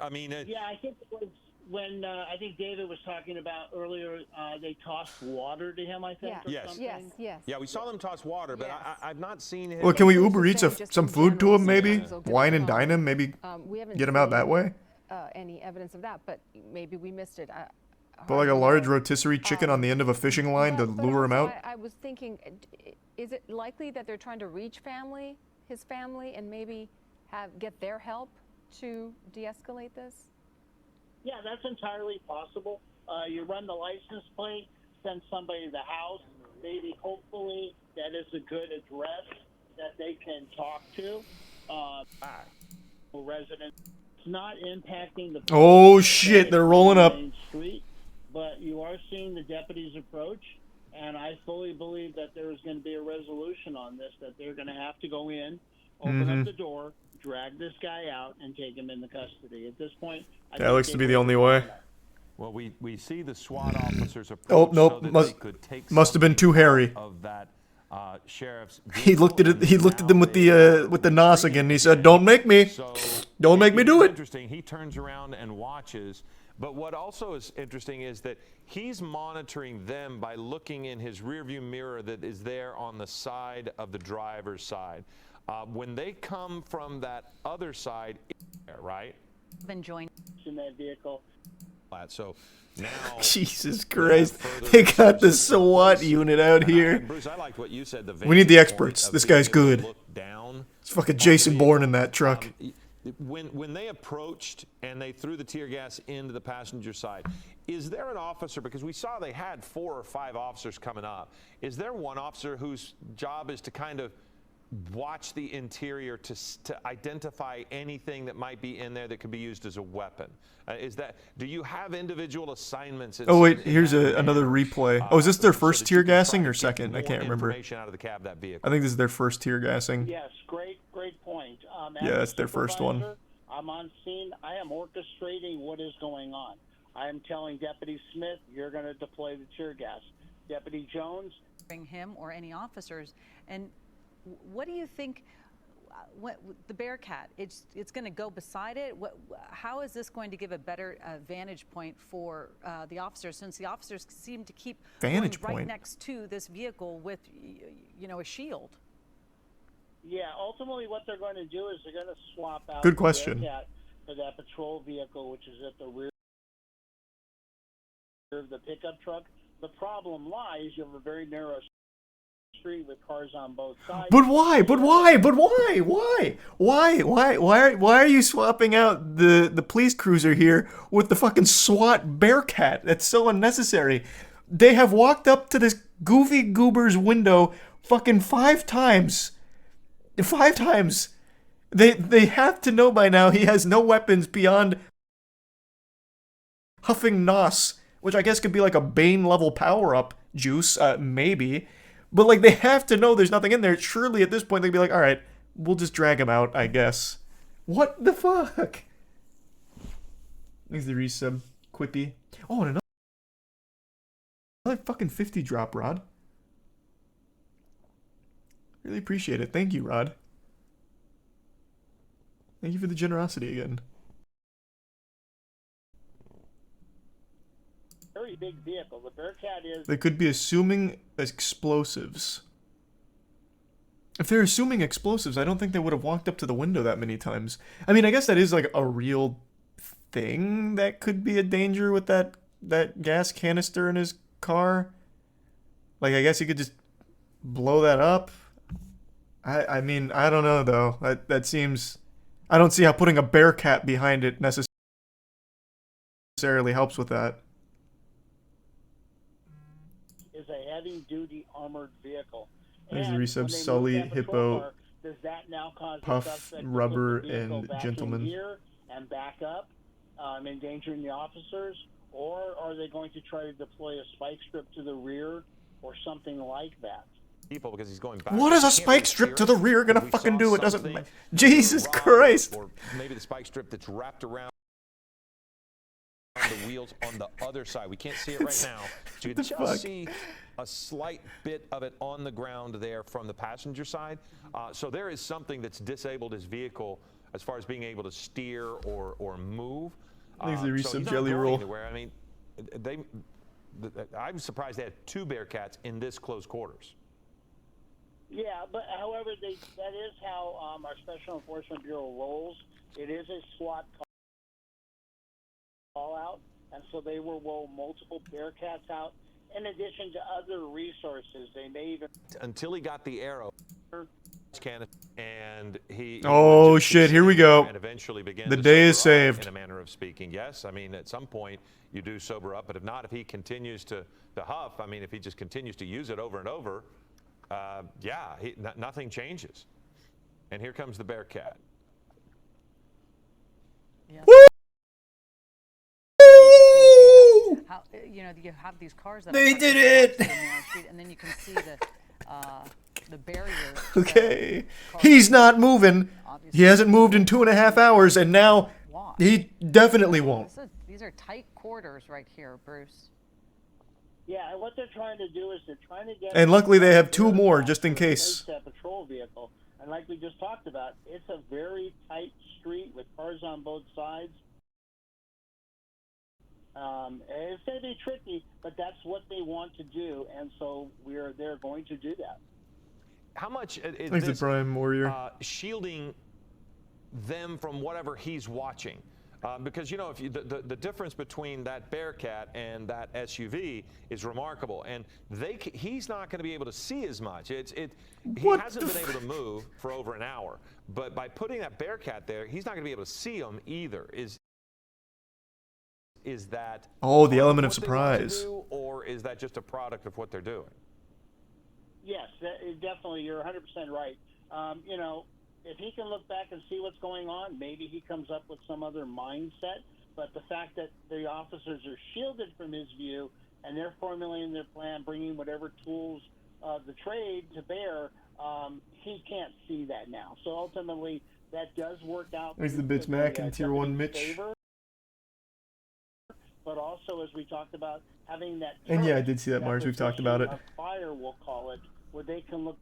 I mean... yeah, I think it was when I think David was talking about earlier, they tossed water to him, I think, or yes. something. Yes. Yeah, we saw them toss water, but I've not seen him... Well, can we Uber Eats some food to him, maybe? Wine and dine him, maybe get him out that way? Any evidence of that, but maybe we missed it. Put like a large rotisserie chicken on the end of a fishing line to lure him out? I was thinking, is it likely that they're trying to reach his family, and maybe get their help to de-escalate this? Yeah, that's entirely possible. You run the license plate, send somebody to the house. Maybe, hopefully, that is a good address that they can talk to. Residents. It's not impacting the. Oh shit! They're rolling up. Street, but you are seeing the deputies approach, and I fully believe that there is going to be a resolution on this. That they're going to have to go in, open up the door, drag this guy out, and take him into custody. At this point, that looks to be the only way. Well, we see the SWAT officers approach. Oh nope, must have been too hairy. Of that sheriff's. He looked at it. He looked at them with the nos again. And he said, "Don't make me. Don't make me do it." Interesting. He turns around and watches. But what also is interesting is that he's monitoring them by looking in his rearview mirror that is there on the side of the driver's side. When they come from that other side, right? Been joined in that vehicle. So now, Jesus Christ, they got the SWAT unit out here. Bruce, I liked what you said. We need the experts. This guy's good. It's fucking Jason Bourne in that truck. When they approached and they threw the tear gas into the passenger side, is there an officer, because we saw they had 4 or 5 officers coming up, is there one officer whose job is to kind of watch the interior to identify anything that might be in there that could be used as a weapon? Do you have individual assignments? Oh wait, here's another replay. Oh, is this their first tear gassing or second? I can't remember. Out of the cab, that vehicle. I think this is their first tear gassing. Yes, great point. Yeah, that's their first one. I'm on scene. I am orchestrating what is going on. I am telling Deputy Smith, you're going to deploy the tear gas. Deputy Jones, bring him or any officers. And what do you think? The Bearcat, it's going to go beside it. How is this going to give a better vantage point for the officers, since the officers seem to keep going right next to this vehicle with, a shield? Yeah, ultimately what they're going to do is they're going to swap out the Bearcat for that patrol vehicle, which is at the rear of the pickup truck. The problem lies, you have a very narrow street with cars on both sides. But why? Why are you swapping out the police cruiser here with the fucking SWAT Bearcat? That's so unnecessary. They have walked up to this goofy goober's window fucking 5 times. 5 times. They have to know by now he has no weapons beyond huffing nos, which I guess could be like a Bane level power-up juice, maybe. But, like, they have to know there's nothing in there. Surely, at this point, they'd be like, alright, we'll just drag him out, I guess. What the fuck? Thanks the resub. Quippy. Oh, and another Another fucking 50 drop, Rod. Really appreciate it. Thank you, Rod. Thank you for the generosity again. Very big vehicle. The Bearcat is. They could be assuming explosives. If they're assuming explosives, I don't think they would have walked up to the window that many times. I mean, I guess that is like a real thing that could be a danger with that gas canister in his car. Like, I guess he could just blow that up. I mean, I don't know, though. That seems... I don't see how putting a Bearcat behind it necessarily helps with that. Is a heavy-duty armored vehicle. There's the And resub when they Sully, move that patrol Hippo, car, does that now cause the Puff, suspect to Rubber, put the vehicle and back Gentleman. in gear and back up, endangering the officers? Or are they going to try to deploy a spike strip to the rear or something like that? People, because he's going back. What is a Can't spike really strip steer to the it. rear gonna We fucking saw do? It doesn't... something, Jesus rod Christ! Or maybe the spike strip that's wrapped around the wheels on the other side. We can't see it right now. But you can just see a slight bit of it on the ground there from the passenger side. So there is something that's disabled his vehicle as far as being able to steer or move. Thanks, the So resub he's not Jelly going Roll. anywhere. I mean, I'm surprised they had 2 Bearcats in this close quarters. Yeah, but however, that is how our Special Enforcement Bureau rolls. It is a SWAT call out, and so they will roll multiple Bearcats out in addition to other resources. They may even... Until he got the arrow. And he Oh, would just shit, keep here we sitting there go. and eventually begin The to day is sober up, saved. in a manner of speaking. Yes, I mean, at some point you do sober up, but if not, if he continues to huff, I mean, if he just continues to use it over and over, yeah, nothing changes. And here comes the Bearcat. Yes. Woo! How, you know, you have these cars that They are did parked it! next to the narrow street, and then you can see the barrier. Okay. He's not moving. He hasn't moved in 2.5 hours, and now he definitely won't. These are tight quarters right here, Bruce. Yeah, and what they're trying to do is they're trying to get... And luckily they have 2 more, just in to replace case. that patrol vehicle. And like we just talked about, it's a very tight street with cars on both sides. It's going to be tricky, but that's what they want to do, and so they're going to do that. How much is Thanks to this Prime Warrior. shielding them from whatever he's watching? Because, you know, if the difference between that Bearcat and that SUV is remarkable, and he's not going to be able to see as much. He hasn't been able to move for over an hour, but by putting that Bearcat there, he's not going to be able to see them either. Is that The element of what they want to surprise. do, or is that just a product of what they're doing? Yes, definitely. You're 100% right. You know, if he can look back and see what's going on, maybe he comes up with some other mindset. But the fact that the officers are shielded from his view and they're formulating their plan, bringing whatever tools of the trade to bear, he can't see that now. So ultimately, that does work out. There's the Bits Mac and Tier 1 Mitch. Favor. But also, as we talked about, having that... And yeah, I did see that, Mars. We've talked about it. A fire, we'll call it, where they can look...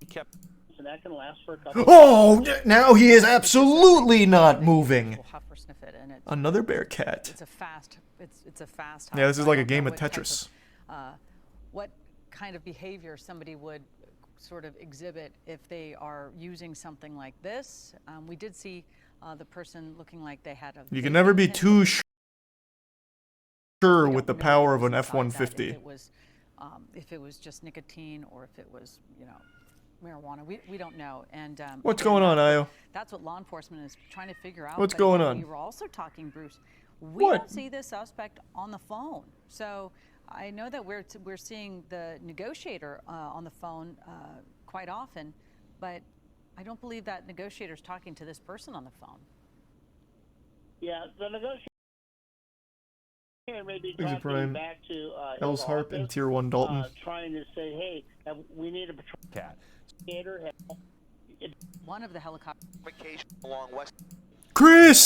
And that can last for a couple Now he is absolutely not moving. We'll huff or sniff it, and Another Bearcat. it's a fast. It's a fast. Yeah, this is huff. I like a don't know game of what type Tetris. What kind of behavior somebody would sort of exhibit if they are using something like this? We did see the person looking like they had a... You can never be too sure We with the don't know power what of an was inside that, F-150. if it was just nicotine or if it was, you know, marijuana. We don't know. And What's again, going on, Io? That's what law enforcement is trying to figure out. What's But going again, on? We were also talking, Bruce. We What? don't see this suspect on the phone. So I know that we're seeing the negotiator on the phone quite often, but I don't believe that negotiator's talking to this person on the phone. Yeah, the negotiator may be Thanks, talking Prime. back to Els his Harp and office, Tier 1 Dalton. trying to say, hey, we need a patrol Cat. negotiator. One of the helicopters. Vacation along West. Chris!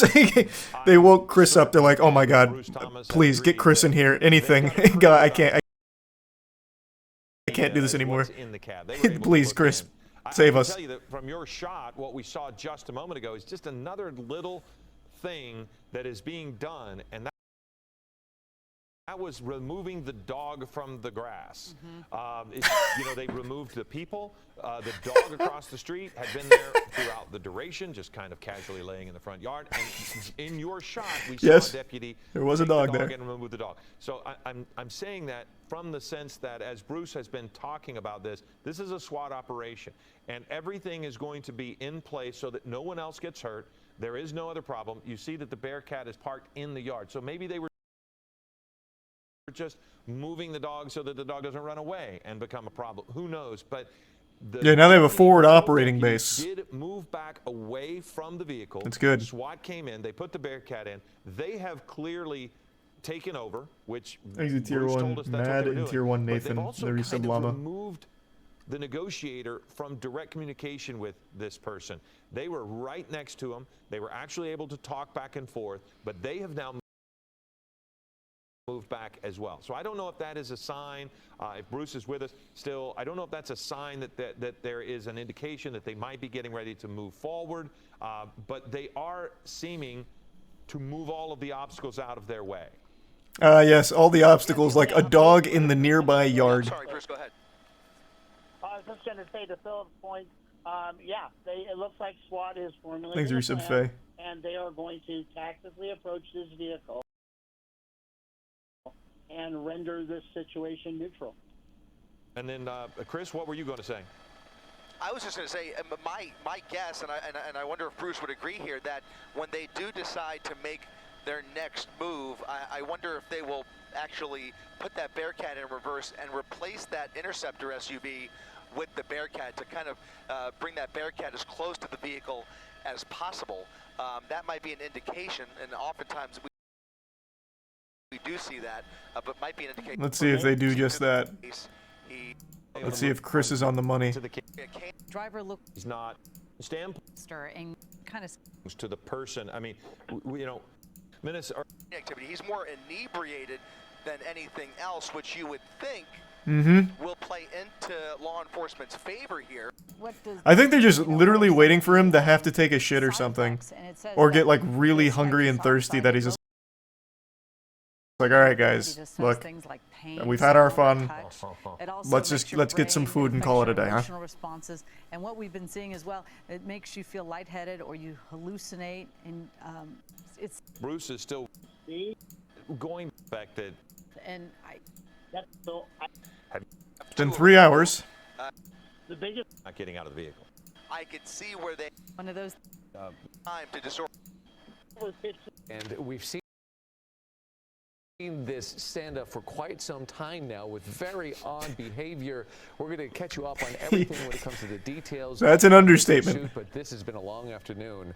They woke Chris up. They're like, oh my god, please get Chris in here. Anything. God, I can't. I can't do this anymore. what's in the cab. They were able to Please, look Chris, in. save I us. can tell you that from your shot, what we saw just a moment ago is just another little thing that is being done, and that was removing the dog from the grass. They removed the people. The dog across the street had been there throughout the duration, just kind of casually laying in the front yard. And in your shot, we saw a deputy there was a take dog the there. dog and remove the dog. So I'm saying that from the sense that as Bruce has been talking about this is a SWAT operation, and everything is going to be in place so that no one else gets hurt. There is no other problem. You see that the Bearcat is parked in the yard, so maybe they were just moving the dog so that the dog doesn't run away and become a problem. Who knows? But Yeah, now they have a forward operating base. Did move back away from the vehicle. That's good. SWAT came in. They put the Bearcat in. They have clearly taken over, which Exit Tier Bruce 1 told us that's what Mad they're and doing. Tier 1 But Nathan, they've also the kind resub of llama. removed the negotiator from direct communication with this person. They were right next to him. They were actually able to talk back and forth, but they have now moved back as well. So I don't know if that is a sign, if Bruce is with us still, I don't know if that's a sign that there is an indication that they might be getting ready to move forward, but they are seeming to move all of the obstacles out of their way. Yes, all the obstacles, like a dog in the nearby yard. Sorry, Bruce, go ahead. I was just going to say to Philip's point, it looks like SWAT is formulating Thanks, a Resub plan, Faye. and they are going to tactically approach this vehicle and render this situation neutral. And then, Chris, what were you going to say? I was just going to say, my guess, and I wonder if Bruce would agree here, that when they do decide to make their next move, I wonder if they will actually put that Bearcat in reverse and replace that Interceptor SUV with the Bearcat to kind of bring that Bearcat as close to the vehicle as possible. That might be an indication, and oftentimes we do see that, but might be an indication. Let's see if they do just that. Let's see if Chris is on the money. Driver looked He's not stand and kind of to the person. I mean, Minnesota activity. He's more inebriated than anything else, which you would think will play into law enforcement's favor here. I think they're just literally waiting for him to have to take a shit or something, or get like really hungry and thirsty that he's just like, all right, guys, look, we've had our fun. Let's get some food and call it a day, huh? Responses. And what we've been seeing as well, it makes you feel lightheaded or you hallucinate, and it's. Bruce is still going back that. And It's been 3 hours. The biggest Not getting out of the vehicle. I could see where they one of those time to disorder. And we've seen this stand up for quite some time now with very odd behavior. We're going to catch you up on everything when it comes to the details. That's an understatement. But this has been a long afternoon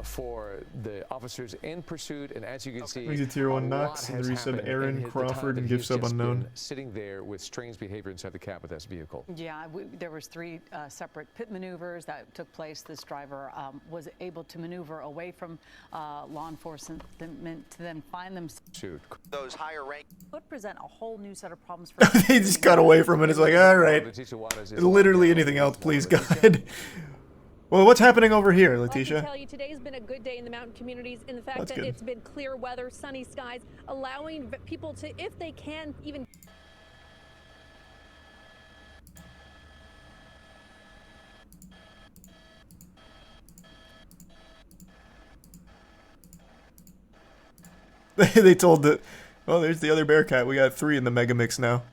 for the officers in pursuit, and as you can see, Exit Tier 1 Knox, and the resub Aaron Crawford and gift sub unknown. Sitting there with strange behavior inside the cab of this vehicle. Yeah, there was 3 separate pit maneuvers that took place. This driver was able to maneuver away from law enforcement to then find them. Those higher rank Could present a whole new set of problems for They just got away from it. It's like, all right, literally anything else, please, God. Well, what's happening over here, I can Letitia? tell you today's been a good day in the mountain communities in the fact That's that good. it's been clear weather, sunny skies, allowing people to, if they can, even They told the, well, there's the other Bearcat. We got 3 in the mega mix now.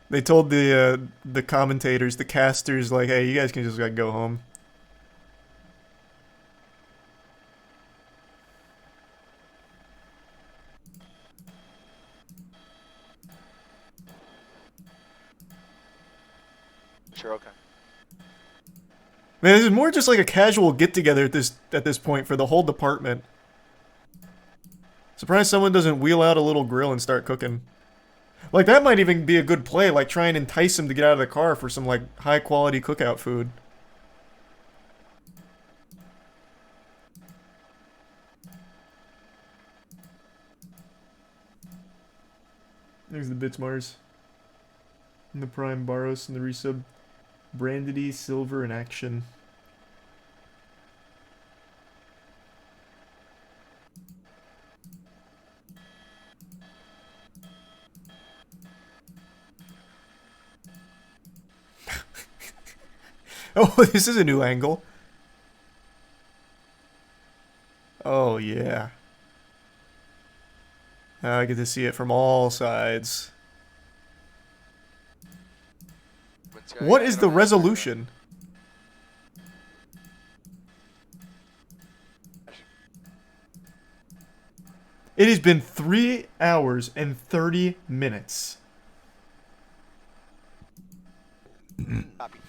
They told the commentators, the casters, like, hey, you guys can just like go home. Sure, okay. Man, this is more just like a casual get together at this point for the whole department. Surprised someone doesn't wheel out a little grill and start cooking. Like, that might even be a good play, like try and entice him to get out of the car for some like high quality cookout food. There's the Bitsmars. In the Prime, Barros, and the resub. Brandedy, Silver, in action. Oh, this is a new angle. Oh, yeah. Now I get to see it from all sides. What is the resolution? It has been 3 hours and 30 minutes. Copy.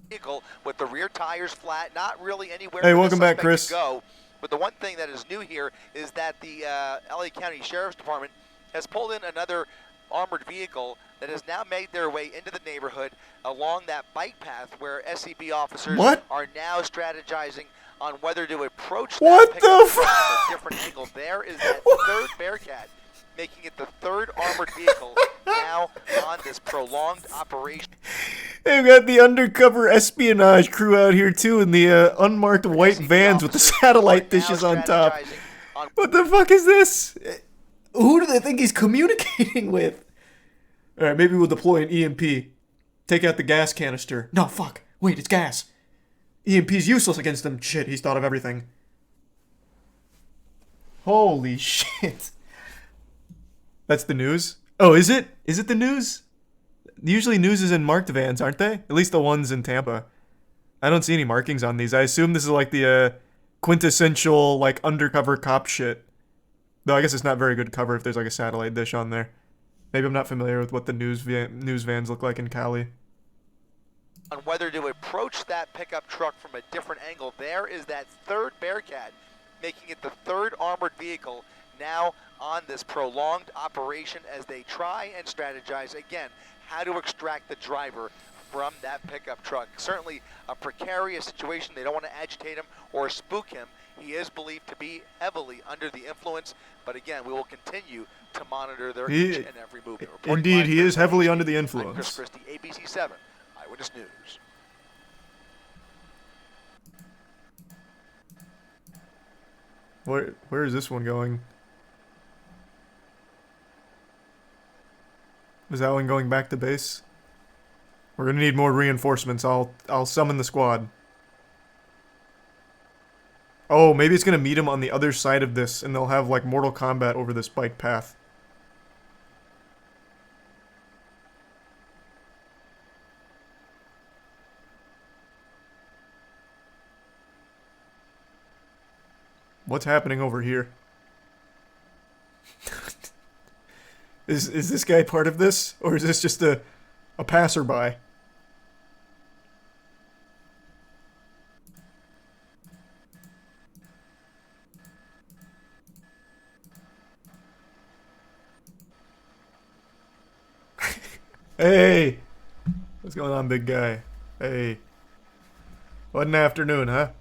Vehicle with the rear tires flat, not really anywhere. Hey, for the welcome back, suspect Chris. to go. But the one thing that is new here is that the LA County Sheriff's Department has pulled in another armored vehicle that has now made their way into the neighborhood along that bike path where SCB officers are now strategizing on whether to approach that pickup truck from a different angle. There is that third Bearcat, making it the third armored vehicle now on this prolonged operation. They've got the undercover espionage crew out here too in the unmarked white vans with the satellite dishes on top. What the fuck is this? Who do they think he's communicating with? Alright, maybe we'll deploy an EMP. Take out the gas canister. No, fuck. Wait, it's gas. EMP's useless against them. Shit, he's thought of everything. Holy shit. That's the news? Oh, is it? Is it the news? Usually news is in marked vans, aren't they? At least the ones in Tampa. I don't see any markings on these. I assume this is like the quintessential like undercover cop shit. Though I guess it's not very good cover if there's like a satellite dish on there. Maybe I'm not familiar with what the news vans look like in Cali. On whether to approach that pickup truck from a different angle. There is that third Bearcat, making it the third armored vehicle now on this prolonged operation as they try and strategize again how to extract the driver from that pickup truck. Certainly a precarious situation. They don't want to agitate him or spook him. He is believed to be heavily under the influence, but again, we will continue to monitor their each and every movement. Indeed, he is heavily under the I'm influence. Chris Christie, ABC 7, Eyewitness News. Where is this one going? Is that one going back to base? We're gonna need more reinforcements. I'll summon the squad. Oh, maybe it's gonna meet him on the other side of this, and they'll have like Mortal Kombat over this bike path. What's happening over here? Is this guy part of this, or is this just a passerby? Hey! What's going on, big guy? Hey. What an afternoon, huh?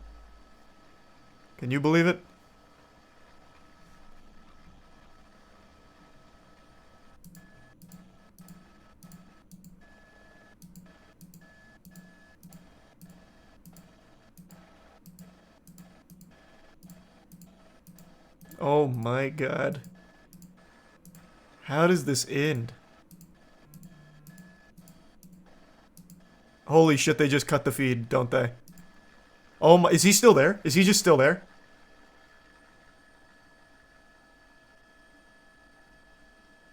Can you believe it? Oh my god. How does this end? Holy shit, they just cut the feed, don't they? Oh my, is he still there? Is he just still there?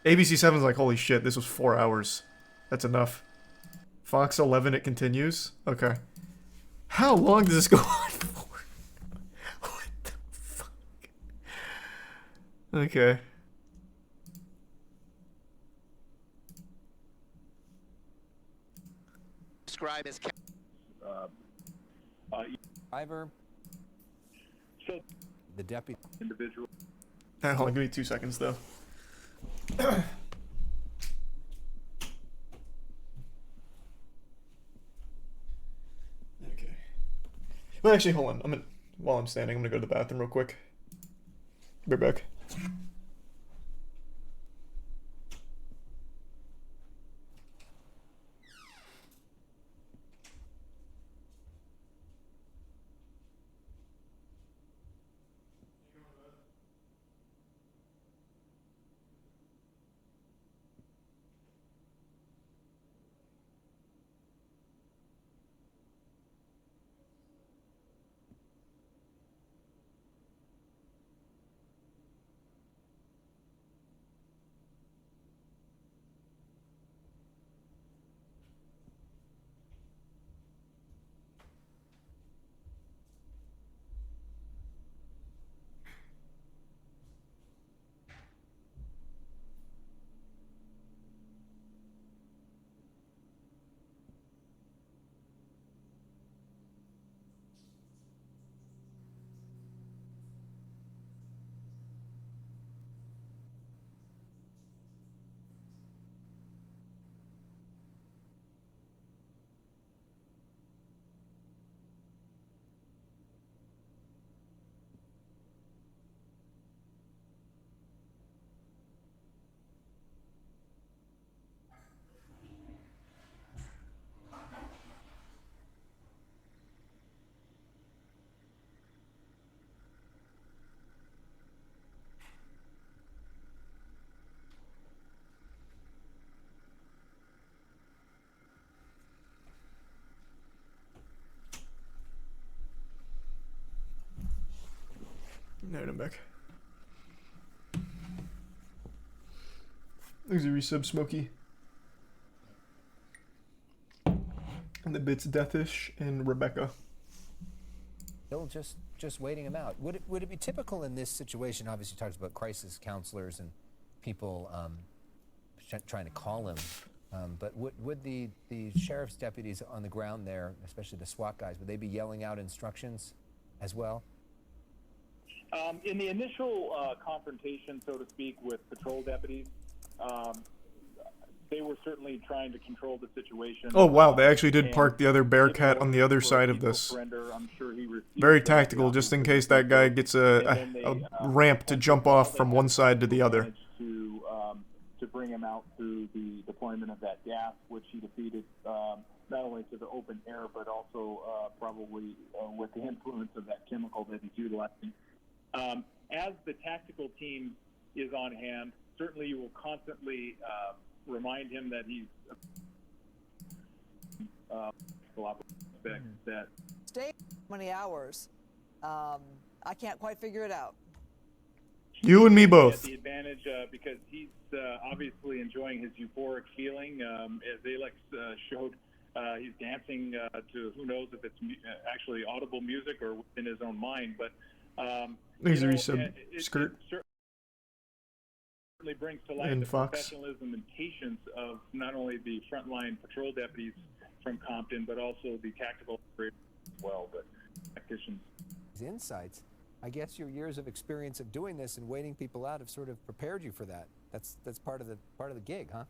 ABC 7's like, holy shit, this was 4 hours. That's enough. Fox 11, it continues? Okay. How long does this go on for? What the fuck? Okay. Describe as driver. So The deputy. individual. Hold on, give me 2 seconds though. Okay. Well, actually, hold on. While I'm standing, I'm gonna go to the bathroom real quick. Be right back. Alright, I'm back. Thanks for resub, Smokey. And the bits Deathish and Rebecca. Still just waiting him out. Would it be typical in this situation? Obviously, talks about crisis counselors and people trying to call him. But would the sheriff's deputies on the ground there, especially the SWAT guys, would they be yelling out instructions as well? In the initial confrontation, so to speak, with patrol deputies, they were certainly trying to control the situation. Oh wow, they actually did park the other Bearcat on the other side of this. I'm sure he Very tactical, just in case that guy gets a ramp to jump off from one side to the other. To bring him out through the deployment of that gas, which he defeated not only to the open air, but also probably with the influence of that chemical that he's utilizing. As the tactical team is on hand, certainly you will constantly remind him that he's that stay many hours. I can't quite figure it out. You and me both. The advantage because he's obviously enjoying his euphoric feeling. As Alex showed, he's dancing to who knows if it's actually audible music or within his own mind. But Thanks for resub, Skirt. Certainly brings to light and the Fox. professionalism and patience of not only the frontline patrol deputies from Compton, but also the tactical operators as well, but tacticians. His insights. I guess your years of experience of doing this and waiting people out have sort of prepared you for that. That's part of the gig, huh?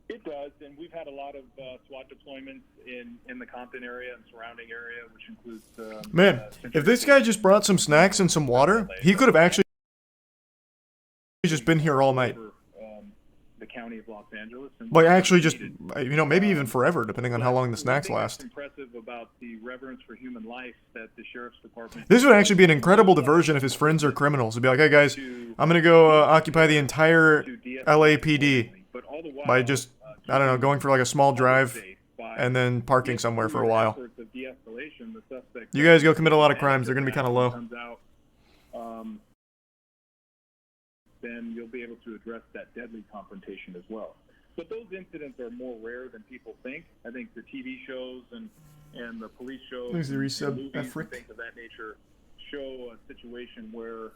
It does, and we've had a lot of SWAT deployments in the Compton area and surrounding area, which includes. Man, if this guy just brought some snacks and some water, he could have actually just been here all night. The county of Los Angeles. And like actually just, you know, maybe even forever, depending on how long the snacks last. What's impressive about the reverence for human life that the sheriff's department. This would actually be an incredible diversion if his friends are criminals. It'd be like, hey guys, I'm gonna go occupy the entire LAPD by just, I don't know, going for like a small drive and then parking somewhere for a while. You guys go commit a lot of crimes. They're gonna be kind of low. Then you'll be able to address that deadly confrontation as well. But those incidents are more rare than people think. I think the TV shows and the police shows and movies and things of that nature show a situation where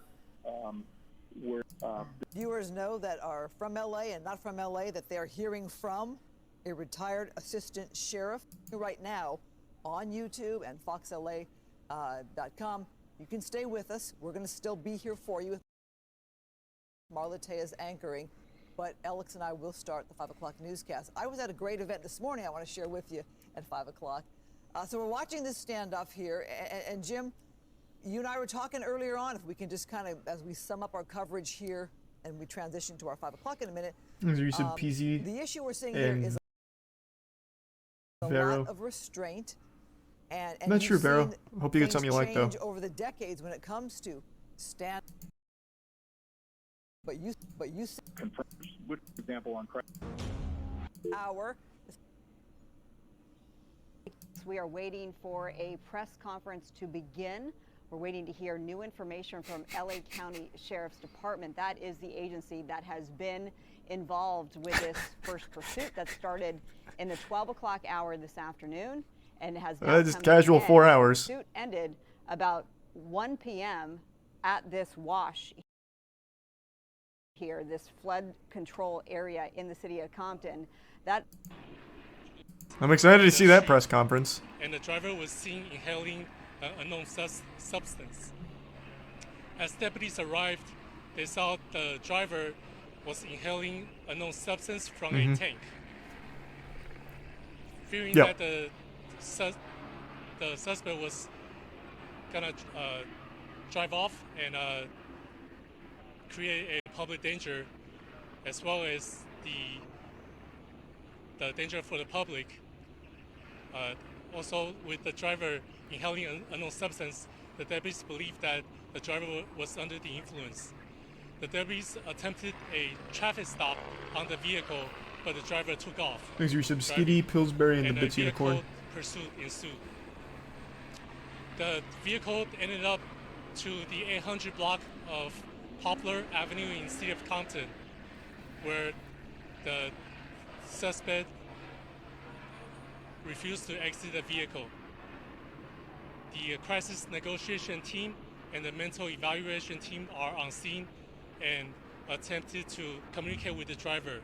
viewers know that are from LA and not from LA that they're hearing from a retired assistant sheriff right now on YouTube and foxla.com. You can stay with us. We're going to still be here for you. Marla Tay is anchoring, but Alex and I will start the 5 o'clock newscast. I was at a great event this morning I want to share with you at 5 o'clock. So we're watching this standoff here, and Jim, you and I were talking earlier on, if we can just kind of, as we sum up our coverage here, and we transition to our 5 o'clock in a minute. The issue we're seeing here is a lot of restraint. And not sure, Vero. Hope you get something you like, though. Over the decades when it comes to stand. But you confirms, for example, on hour. We are waiting for a press conference to begin. We're waiting to hear new information from LA County Sheriff's Department. That is the agency that has been involved with this first pursuit that started in the 12 o'clock hour this afternoon and has now just casual 4 hours. The pursuit ended about 1 p.m. at this wash here, this flood control area in the city of Compton. I'm excited to see that press conference. And the driver was seen inhaling an unknown substance. As deputies arrived, they saw the driver was inhaling unknown substance from a tank. Fearing that the suspect was gonna drive off and create a public danger, as well as the danger for the public. Also, with the driver inhaling an unknown substance, the deputies believed that the driver was under the influence. The deputies attempted a traffic stop on the vehicle, but the driver took off. Thanks for your sub, Skitty, Pillsbury, and the Bits Unicorn. Pursuit ensued. The vehicle ended up to the 800 block of Poplar Avenue in the city of Compton, where the suspect refused to exit the vehicle. The crisis negotiation team and the mental evaluation team are on scene and attempted to communicate with the driver,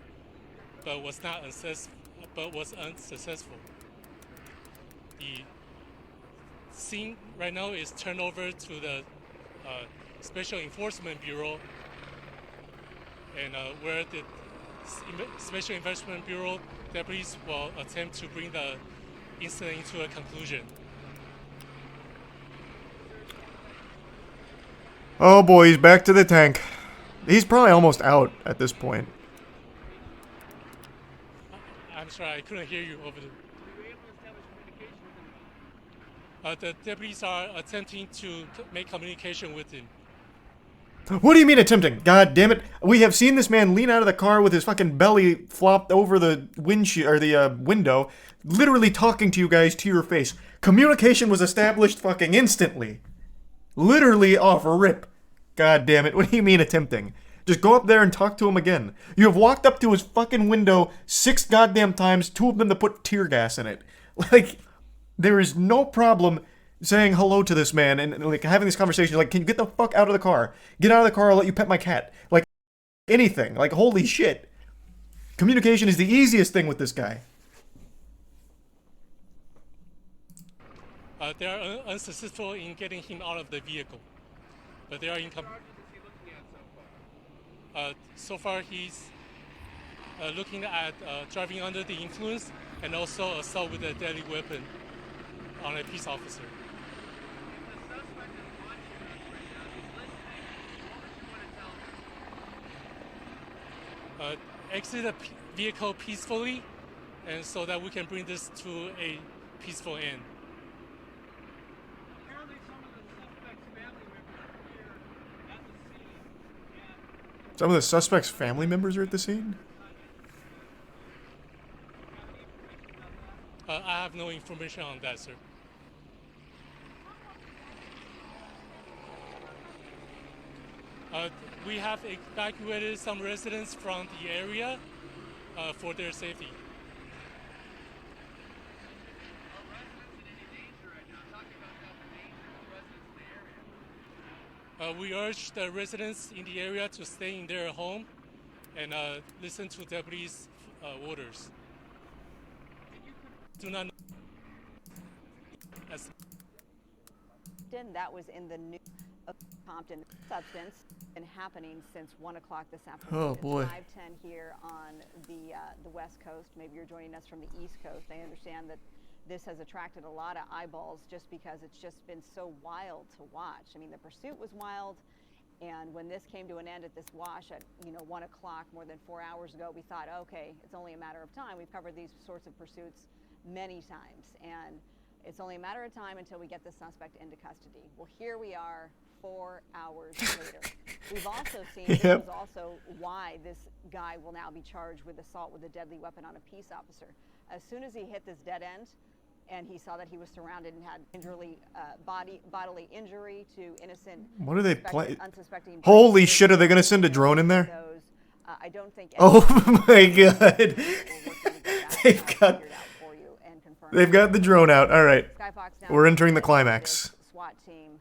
but was unsuccessful. The scene right now is turned over to the Special Enforcement Bureau, and where the Special Enforcement Bureau deputies will attempt to bring the incident into a conclusion. Oh boy, he's back to the tank. He's probably almost out at this point. I'm sorry, I couldn't hear you over there. The deputies are attempting to make communication with him. What do you mean attempting? God damn it. We have seen this man lean out of the car with his fucking belly flopped over the windshield or the window, literally talking to you guys to your face. Communication was established fucking instantly. Literally off rip. God damn it. What do you mean attempting? Just go up there and talk to him again. You have walked up to his fucking window 6 goddamn times, 2 of them to put tear gas in it. Like, there is no problem saying hello to this man and like having this conversation. Like, can you get the fuck out of the car? Get out of the car, I'll let you pet my cat. Like, anything. Like, holy shit. Communication is the easiest thing with this guy. They are unsuccessful in getting him out of the vehicle, but they are in. So far, he's looking at driving under the influence and also assault with a deadly weapon on a peace officer. Exit the vehicle peacefully, and so that we can bring this to a peaceful end. Some of the suspects' family members are at the scene? I have no information on that, sir. We have evacuated some residents from the area for their safety. We urge the residents in the area to stay in their home and listen to deputies' orders. Do not know. That was in the news of Compton. Substance been happening since 1 o'clock this afternoon. Oh boy. It's 5:10 here on the West Coast. Maybe you're joining us from the East Coast. I understand that this has attracted a lot of eyeballs just because it's just been so wild to watch. I mean, the pursuit was wild, and when this came to an end at this wash at 1 o'clock more than 4 hours ago, we thought, okay, it's only a matter of time. We've covered these sorts of pursuits many times, and it's only a matter of time until we get the suspect into custody. Well, here we are 4 hours later. We've also seen, this is also why this guy will now be charged with assault with a deadly weapon on a peace officer. As soon as he hit this dead end, and he saw that he was surrounded and had bodily injury to innocent. What are they playing? Unsuspecting. Holy shit, are they going to send a drone in there? I don't think. Oh my god. They've got the drone out. All right. We're entering the climax. SWAT team,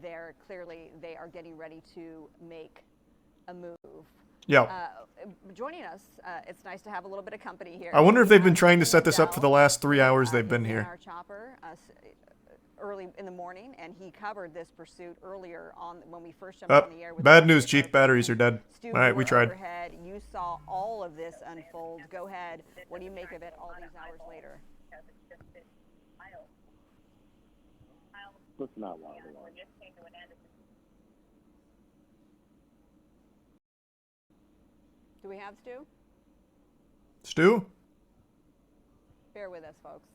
they're clearly, they are getting ready to make a move. Yeah. Joining us, it's nice to have a little bit of company here. I wonder if they've been trying to set this up for the last 3 hours they've been here. Our chopper early in the morning, and he covered this pursuit earlier on when we first jumped on the air. Bad news, Chief. Batteries are dead. All right, we tried. Overhead. You saw all of this unfold. Go ahead. What do you make of it all these hours later? Let's not lie. Do we have Stu? Stu? Bear with us, folks.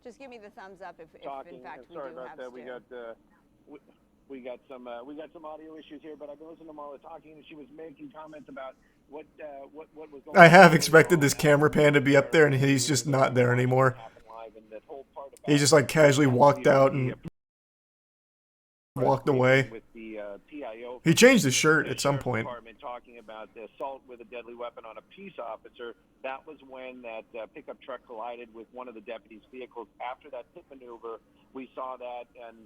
Just give me the thumbs up if in fact we do have Stu. We got some audio issues here, but I've been listening to Marla talking, and she was making comments about what was going on. I have expected this camera pan to be up there, and he's just not there anymore. live, and that whole part about He just like casually walked out and walked away. with the PIO. He changed his shirt the at some Sheriff's point. Department talking about the assault with a deadly weapon on a peace officer. That was when that pickup truck collided with one of the deputies' vehicles. After that pit maneuver, we saw that, and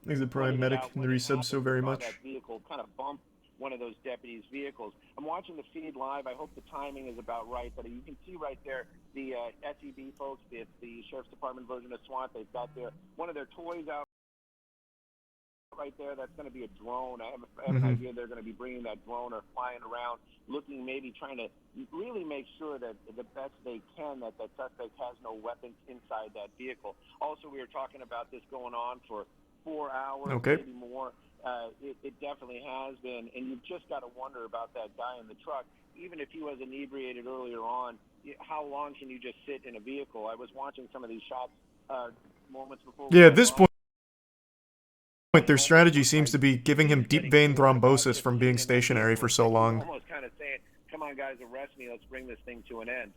He's a prime medic and the resubs so very much. that vehicle kind of bumped one of those deputies' vehicles. I'm watching the feed live. I hope the timing is about right, but you can see right there the SEB folks, it's the Sheriff's Department version of SWAT. They've got one of their toys out right there. That's going to be a drone. I have an idea they're going to be bringing that drone or flying around, looking, maybe trying to really make sure that the best they can that that suspect has no weapons inside that vehicle. Also, we were talking about this going on for 4 hours, maybe more. It definitely has been, and you've just got to wonder about that guy in the truck. Even if he was inebriated earlier on, how long can you just sit in a vehicle? I was watching some of these shots moments before. Yeah, at this point, their strategy seems to be giving him deep vein thrombosis from being stationary for so long. Almost kind of saying, come on, guys, arrest me. Let's bring this thing to an end.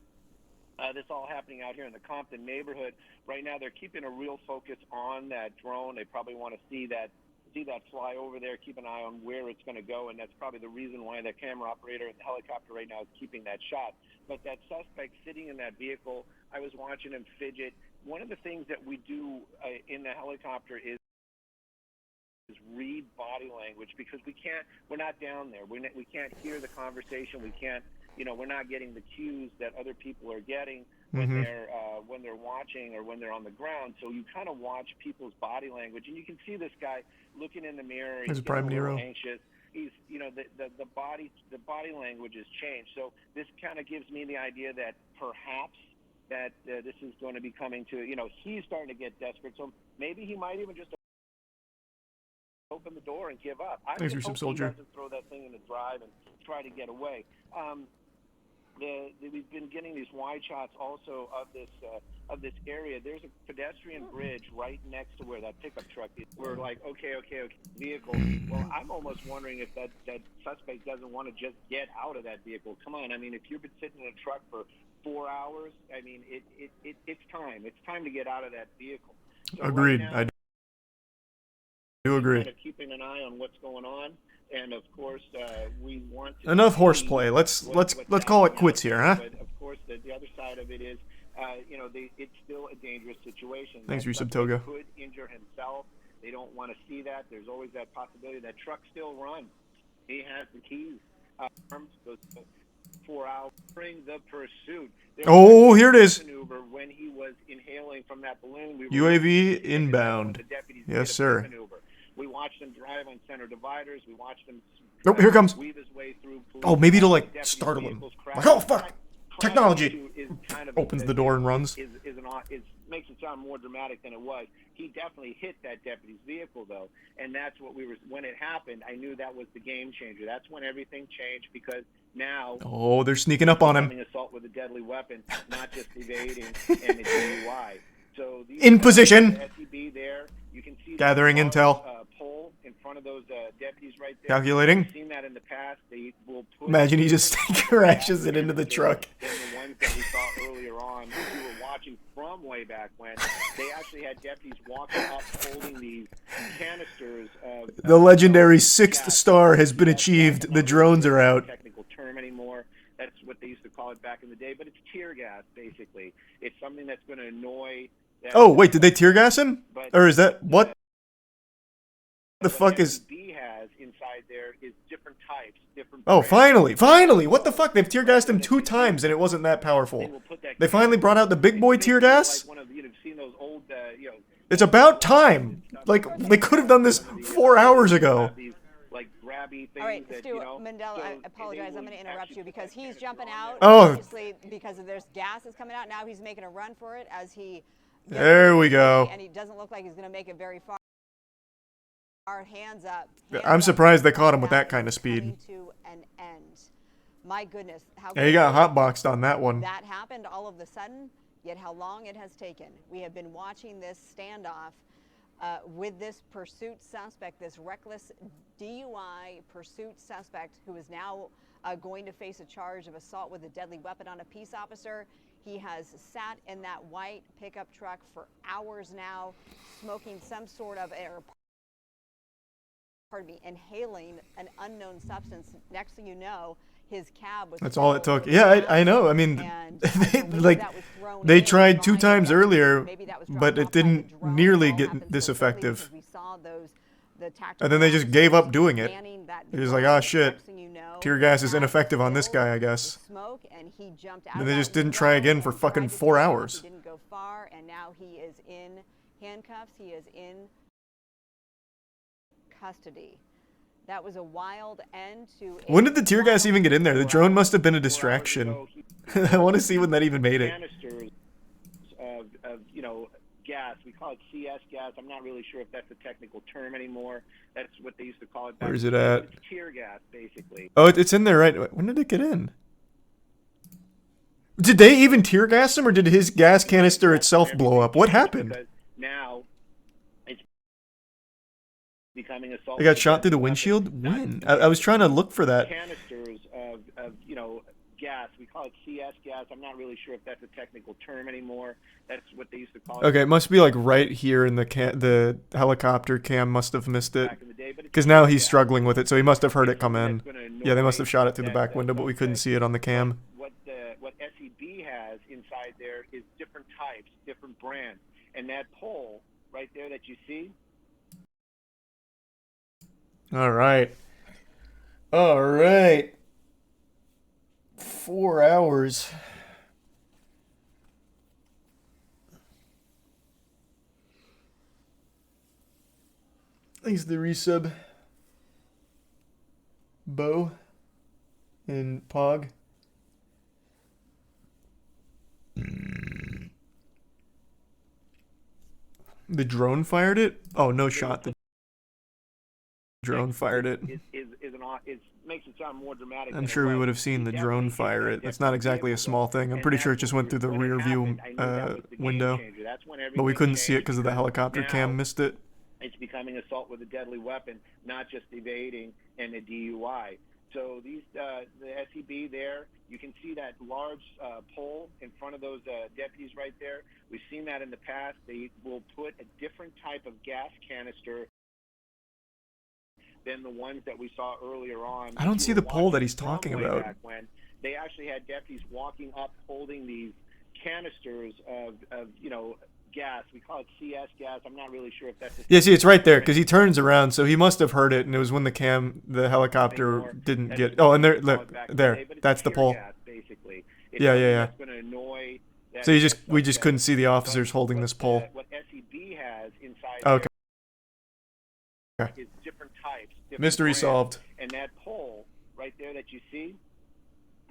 This all happening out here in the Compton neighborhood. Right now, they're keeping a real focus on that drone. They probably want to see that fly over there, keep an eye on where it's going to go, and that's probably the reason why the camera operator in the helicopter right now is keeping that shot. But that suspect sitting in that vehicle, I was watching him fidget. One of the things that we do in the helicopter is read body language, because we're not down there. We can't hear the conversation. We can't, we're not getting the cues that other people are getting when they're watching or when they're on the ground. So you kind of watch people's body language, and you can see this guy looking in the mirror. He's Prime getting a little Nero. anxious. He's, the body language has changed. So this kind of gives me the idea that perhaps that this is going to be coming to, he's starting to get desperate. So maybe he might even just open the door and give up. I Thanks, just Resub hope Soldier. he doesn't throw that thing in the drive and try to get away. We've been getting these wide shots also of this area. There's a pedestrian bridge right next to where that pickup truck is. We're like, okay, vehicle. Well, I'm almost wondering if that suspect doesn't want to just get out of that vehicle. Come on, I mean, if you've been sitting in a truck for 4 hours, I mean, it's time. It's time to get out of that vehicle. So Agreed. Right now, I do agree. kind of keeping an eye on what's going on, and of course, we want to Enough see horseplay. Let's call it quits here, huh? But of course, the other side of it is, it's still a dangerous situation. Thanks, That Resub suspect Toga. could injure himself. They don't want to see that. There's always that possibility. That truck still runs. He has the keys. Goes 4 hours during the pursuit. Oh, here it is. Maneuver when he was inhaling from that balloon. We UAV inbound. the deputies Yes, did a sir. maneuver. We watched him drive on center dividers. We watched him Oh, here it comes. weave his way through Oh, maybe to like deputies' startle him. vehicles, Like, oh fuck! Technology! is kind of Opens the door and runs. Makes it sound more dramatic than it was. He definitely hit that deputy's vehicle, though, and that's what when it happened, I knew that was the game changer. That's when everything changed, because now Oh, they're sneaking up on him. having assault with a deadly weapon, not just evading and a DUI. So In position. SEB there, you can see Gathering that intel. pole in front of those deputies right there. Calculating. We've seen that in the past. They will put Imagine he just crashes it into the truck. than the ones that we saw earlier on. We were watching from way back when. They actually had deputies walking up holding these canisters of The legendary sixth gas. star has been achieved. The drones are out. Technical term anymore. That's what they used to call it back in the day, but it's tear gas, basically. It's something that's going to annoy. Oh, wait, did they tear gas him? Or is that what the fuck is? SEB has inside there is different types, different. Oh, brands. finally! What the fuck? They've tear gassed him 2 times and it wasn't that powerful. They finally brought out the big boy tear gas? Like one of, you've seen those old, It's about time! Like, they could have done this 4 hours ago. these like grabby things. All right, that, Stu, Mandela, so I they apologize. I'm will going to interrupt actually you because he's jumping out. Oh. Obviously, because there's gas is coming out. Now he's making a run for it as he. gets There we away, go. And he doesn't look like he's going to make it very far. Hands up. I'm surprised they caught him with that kind of speed. Coming to an end. My goodness, how Yeah, he got hotboxed on that one. that happened all of a sudden, yet how long it has taken. We have been watching this standoff with this pursuit suspect, this reckless DUI pursuit suspect who is now going to face a charge of assault with a deadly weapon on a peace officer. He has sat in that white pickup truck for hours now, smoking some sort of inhaling an unknown substance. Next thing you know, his cab was. That's all it took. Yeah, I know. I mean, they tried 2 times earlier, but it didn't nearly get this effective. And then they just gave up doing it. It was like, oh shit, tear gas is ineffective on this guy, I guess. And they just didn't try again for fucking 4 hours. He didn't go far, and now he is in handcuffs. He is in custody. That was a wild end to. When did the tear gas even get in there? The drone must have been a distraction. I want to see when that even made it. Canisters of gas. We call it CS gas. I'm not really sure if that's a technical term anymore. That's what they used to call it. Where is it at? It's tear gas, basically. Oh, it's in there, right? When did it get in? Did they even tear gas him, or did his gas canister itself blow up? What happened? Because now it's becoming assault. They got shot through the windshield? When? I was trying to look for that. Canisters of gas. We call it CS gas. I'm not really sure if that's a technical term anymore. That's what they used to call it. Okay, it must be like right here in the helicopter cam must have missed it. Because now he's struggling with it, so he must have heard it come in. Yeah, they must have shot it through the back window, but we couldn't see it on the cam. What SEB has inside there is different types, different brands. And that pole right there that you see. All right. All right. 4 hours. Thanks the resub. Bo and Pog. The drone fired it? Oh, no shot. The drone fired it. Makes it sound more dramatic. I'm sure we would have seen the drone fire it. That's not exactly a small thing. I'm pretty sure it just went through the rear view window. But we couldn't see it because of the helicopter cam missed it. It's becoming assault with a deadly weapon, not just evading and a DUI. So the SEB there, you can see that large pole in front of those deputies right there. We've seen that in the past. They will put a different type of gas canister than the ones that we saw earlier on. I don't see the pole that he's talking about. When they actually had deputies walking up holding these canisters of gas. We call it CS gas. I'm not really sure if that's. Yeah, see, it's right there because he turns around, so he must have heard it, and it was when the helicopter didn't get. Oh, and there, that's the pole. Yeah. So we just couldn't see the officers holding this pole. What SEB has inside. Okay. Is different types. Mystery solved. And that pole right there that you see,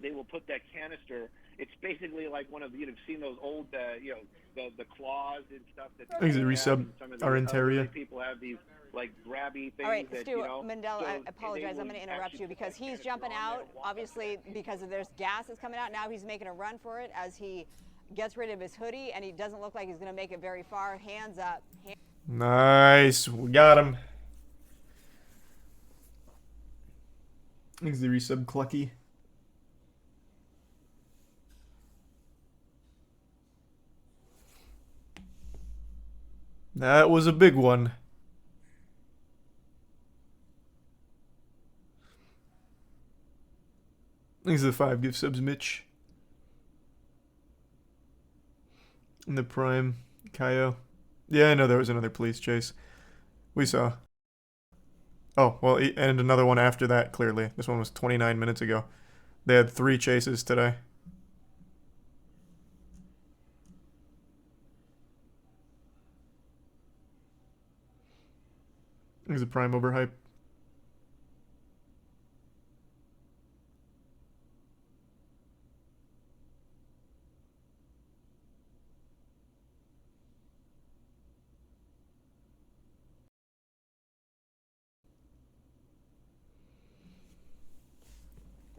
they will put that canister. It's basically like one of you've seen those old, the claws and stuff. Thanks to resub Arenteria. People have these like grabby things. All right, that, Stu Mandela, I apologize. I'm going to interrupt you because he's jumping out. Obviously, because there's gas that's coming out. Now he's making a run for it as he gets rid of his hoodie, and he doesn't look like he's going to make it very far. Hands up. Nice, we got him. Thanks the resub Clucky. That was a big one. Thanks to the 5 gift subs, Mitch. And the Prime, Kaio. Yeah, I know there was another police chase. We saw. Oh, well, and another one after that, clearly. This one was 29 minutes ago. They had 3 chases today. Is the Prime overhype?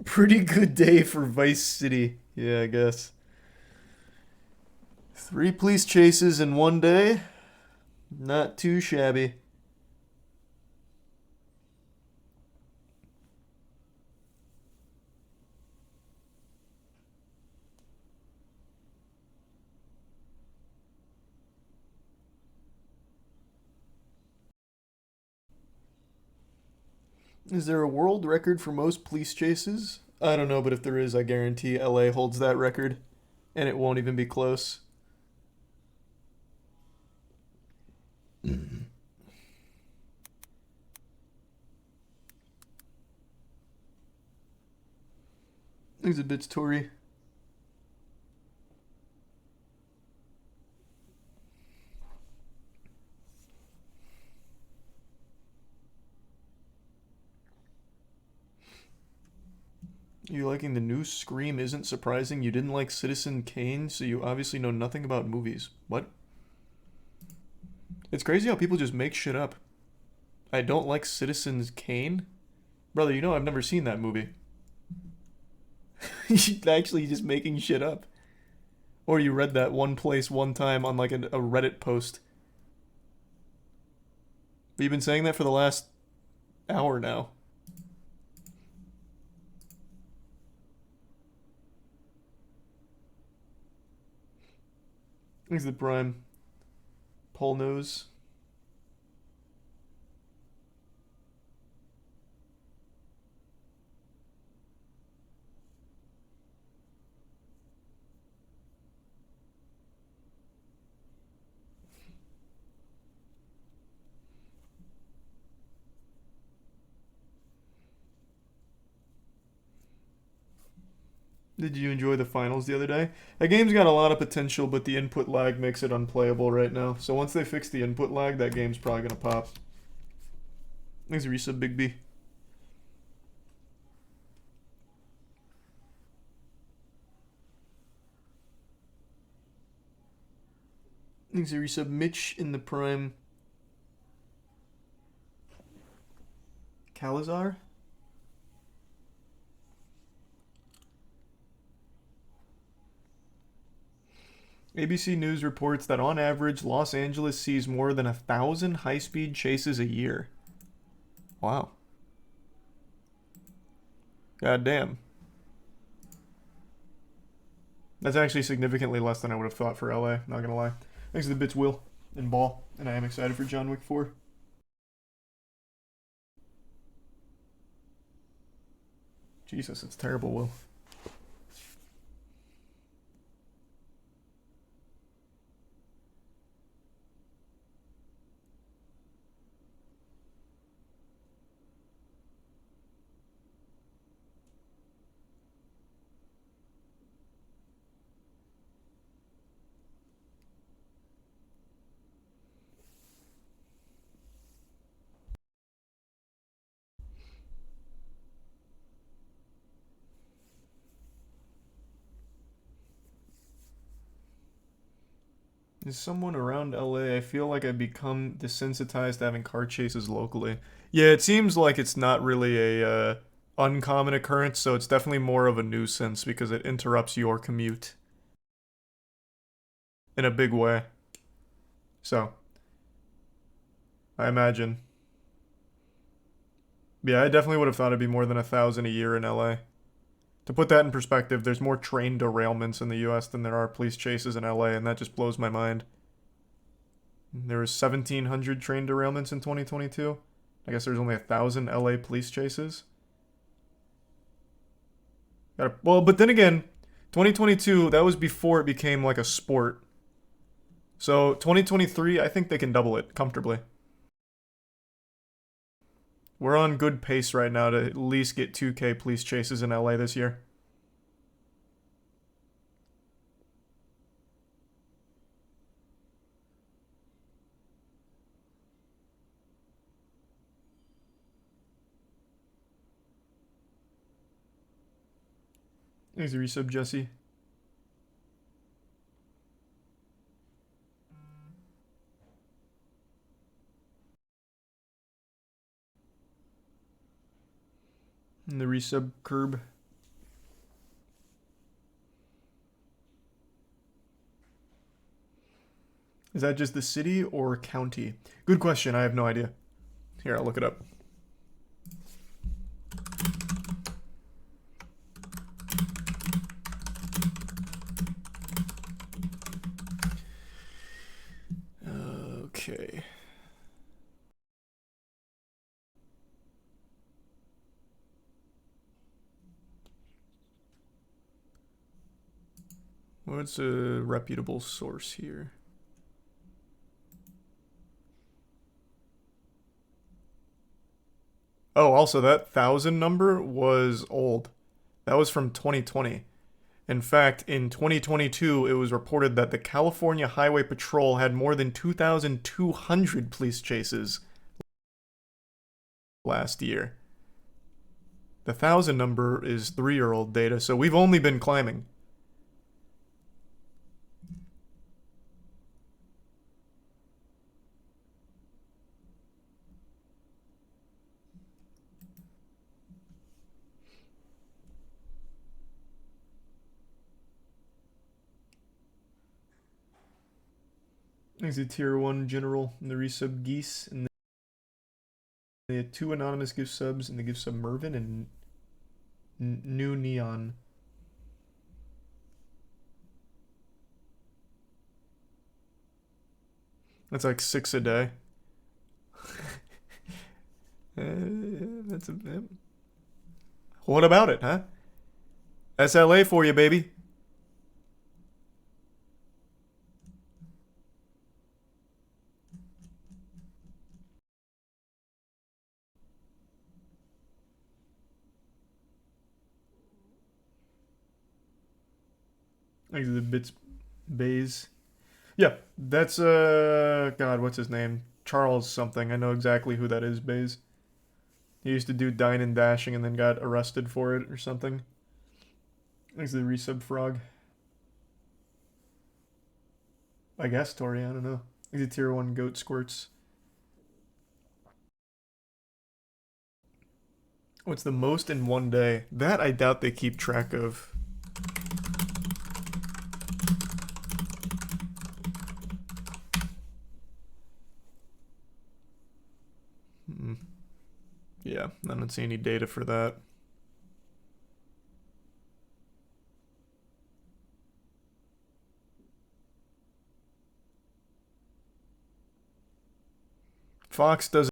Pretty good day for Vice City. Yeah, I guess. 3 police chases in one day. Not too shabby. Is there a world record for most police chases? I don't know, but if there is, I guarantee LA holds that record. And it won't even be close. Exhibits Tory. You liking the new Scream isn't surprising. You didn't like Citizen Kane, so you obviously know nothing about movies. What? It's crazy how people just make shit up. I don't like Citizen Kane? Brother, you know I've never seen that movie. You're actually just making shit up. Or you read that one place one time on like a Reddit post. But you've been saying that for the last hour now. Thanks to the Prime. Paul knows. Did you enjoy the finals the other day? That game's got a lot of potential, but the input lag makes it unplayable right now. So once they fix the input lag, that game's probably gonna pop. Thanks, Risa Big B. Thanks, Risa Mitch in the Prime. Calazar? ABC News reports that on average, Los Angeles sees more than 1,000 high-speed chases a year. Wow. God damn. That's actually significantly less than I would have thought for LA, not gonna lie. Thanks to the bits, Will and Ball, and I am excited for John Wick 4. Jesus, it's terrible, Will. Is someone around LA? I feel like I've become desensitized to having car chases locally. Yeah, it seems like it's not really a uncommon occurrence, so it's definitely more of a nuisance because it interrupts your commute in a big way. So, I imagine. Yeah, I definitely would have thought it'd be more than 1,000 a year in LA. To put that in perspective, there's more train derailments in the US than there are police chases in LA, and that just blows my mind. There was 1,700 train derailments in 2022. I guess there's only 1,000 LA police chases. Well, but then again, 2022, that was before it became like a sport. So 2023, I think they can double it comfortably. We're on good pace right now to at least get 2K police chases in LA this year. Thanks, resub, Jesse. And the resub curb. Is that just the city or county? Good question. I have no idea. Here, I'll look it up. Okay. What's a reputable source here? Oh, also that 1,000 number was old. That was from 2020. In fact, in 2022, it was reported that the California Highway Patrol had more than 2,200 police chases last year. The 1,000 number is 3-year-old data, so we've only been climbing. He's a tier 1 general in the resub Geese, and they had 2 anonymous gift subs, and the gift sub Mervin and New Neon. That's like 6 a day. That's a bit. What about it, huh? SLA for you, baby. These are the bits bays. Yeah, that's God, what's his name? Charles something. I know exactly who that is, Bays. He used to do Dine and Dashing and then got arrested for it or something. Thanks to the resub frog. I guess, Tori, I don't know. He's a tier 1 goat squirts. What's the most in one day? That I doubt they keep track of. Yeah, I don't see any data for that. Fox does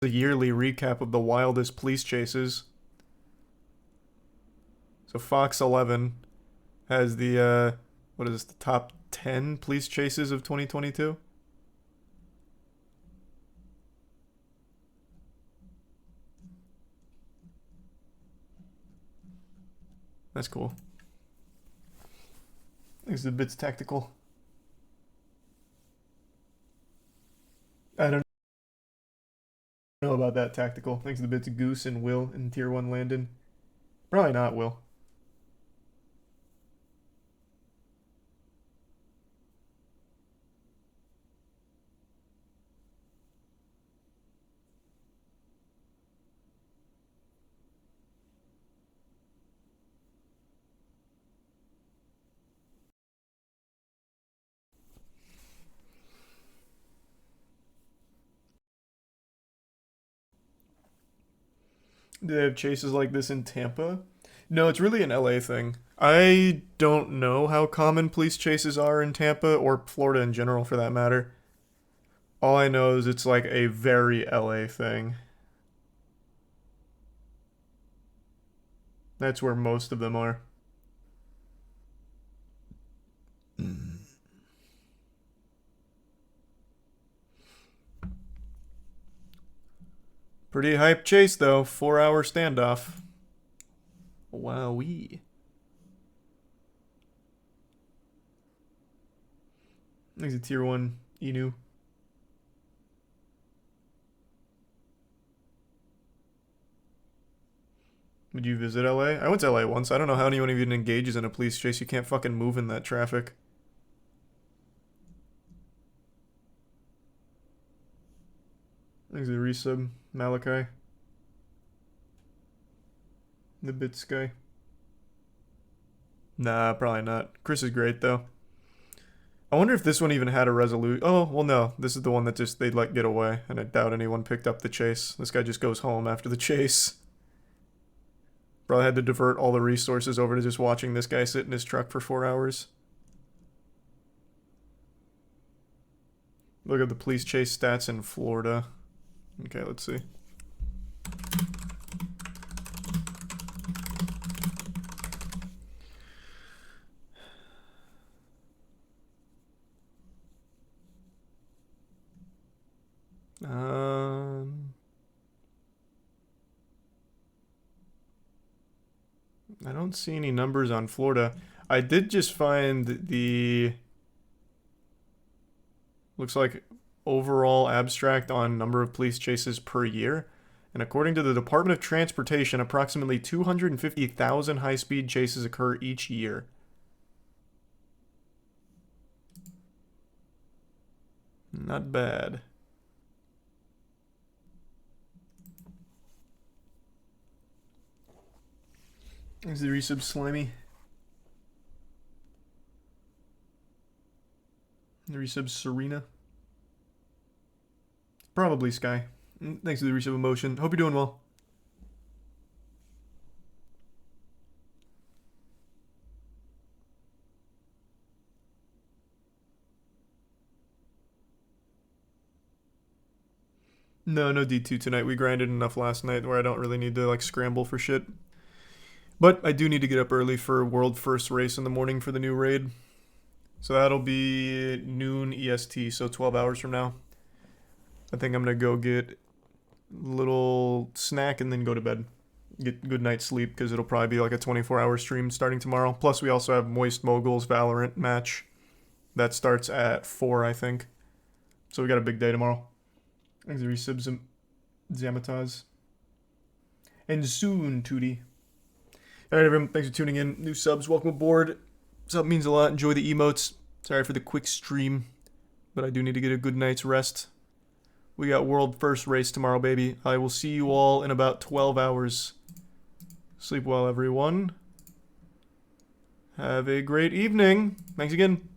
a yearly recap of the wildest police chases. So Fox 11 has the, what is this, the top 10 police chases of 2022? That's cool. Thanks to Bits Tactical. I don't know about that Tactical. Thanks to the Bits Goose and Will in tier 1 Landon. Probably not Will. Do they have chases like this in Tampa? No, it's really an LA thing. I don't know how common police chases are in Tampa, or Florida in general for that matter. All I know is it's like a very LA thing. That's where most of them are. Pretty hype chase though, 4-hour standoff. Wowee. He's a tier 1 Inu. Would you visit LA? I went to LA once. I don't know how anyone even engages in a police chase. You can't fucking move in that traffic. There's a resub, Malachi. The Bits guy. Nah, probably not. Chris is great though. I wonder if this one even had a resolution. Oh, well no. This is the one that just they'd let get away, and I doubt anyone picked up the chase. This guy just goes home after the chase. Probably had to divert all the resources over to just watching this guy sit in his truck for 4 hours. Look at the police chase stats in Florida. Okay, let's see. I don't see any numbers on Florida. I did just find the... looks like overall abstract on number of police chases per year. And according to the Department of Transportation, approximately 250,000 high-speed chases occur each year. Not bad. Is the resub Slimy? The resub Serena? Probably Sky. Thanks for the resub emotion. Hope you're doing well. No D2 tonight. We grinded enough last night where I don't really need to like scramble for shit. But I do need to get up early for world first race in the morning for the new raid. So that'll be noon EST, so 12 hours from now. I think I'm going to go get a little snack and then go to bed. Get good night's sleep because it'll probably be like a 24-hour stream starting tomorrow. Plus we also have Moist Mogul's Valorant match. That starts at 4, I think. So we got a big day tomorrow. Thanks for resubs, Zamataz. And soon, Tootie. Alright everyone, thanks for tuning in. New subs, welcome aboard. Sub means a lot. Enjoy the emotes. Sorry for the quick stream, but I do need to get a good night's rest. We got world first race tomorrow, baby. I will see you all in about 12 hours. Sleep well, everyone. Have a great evening. Thanks again.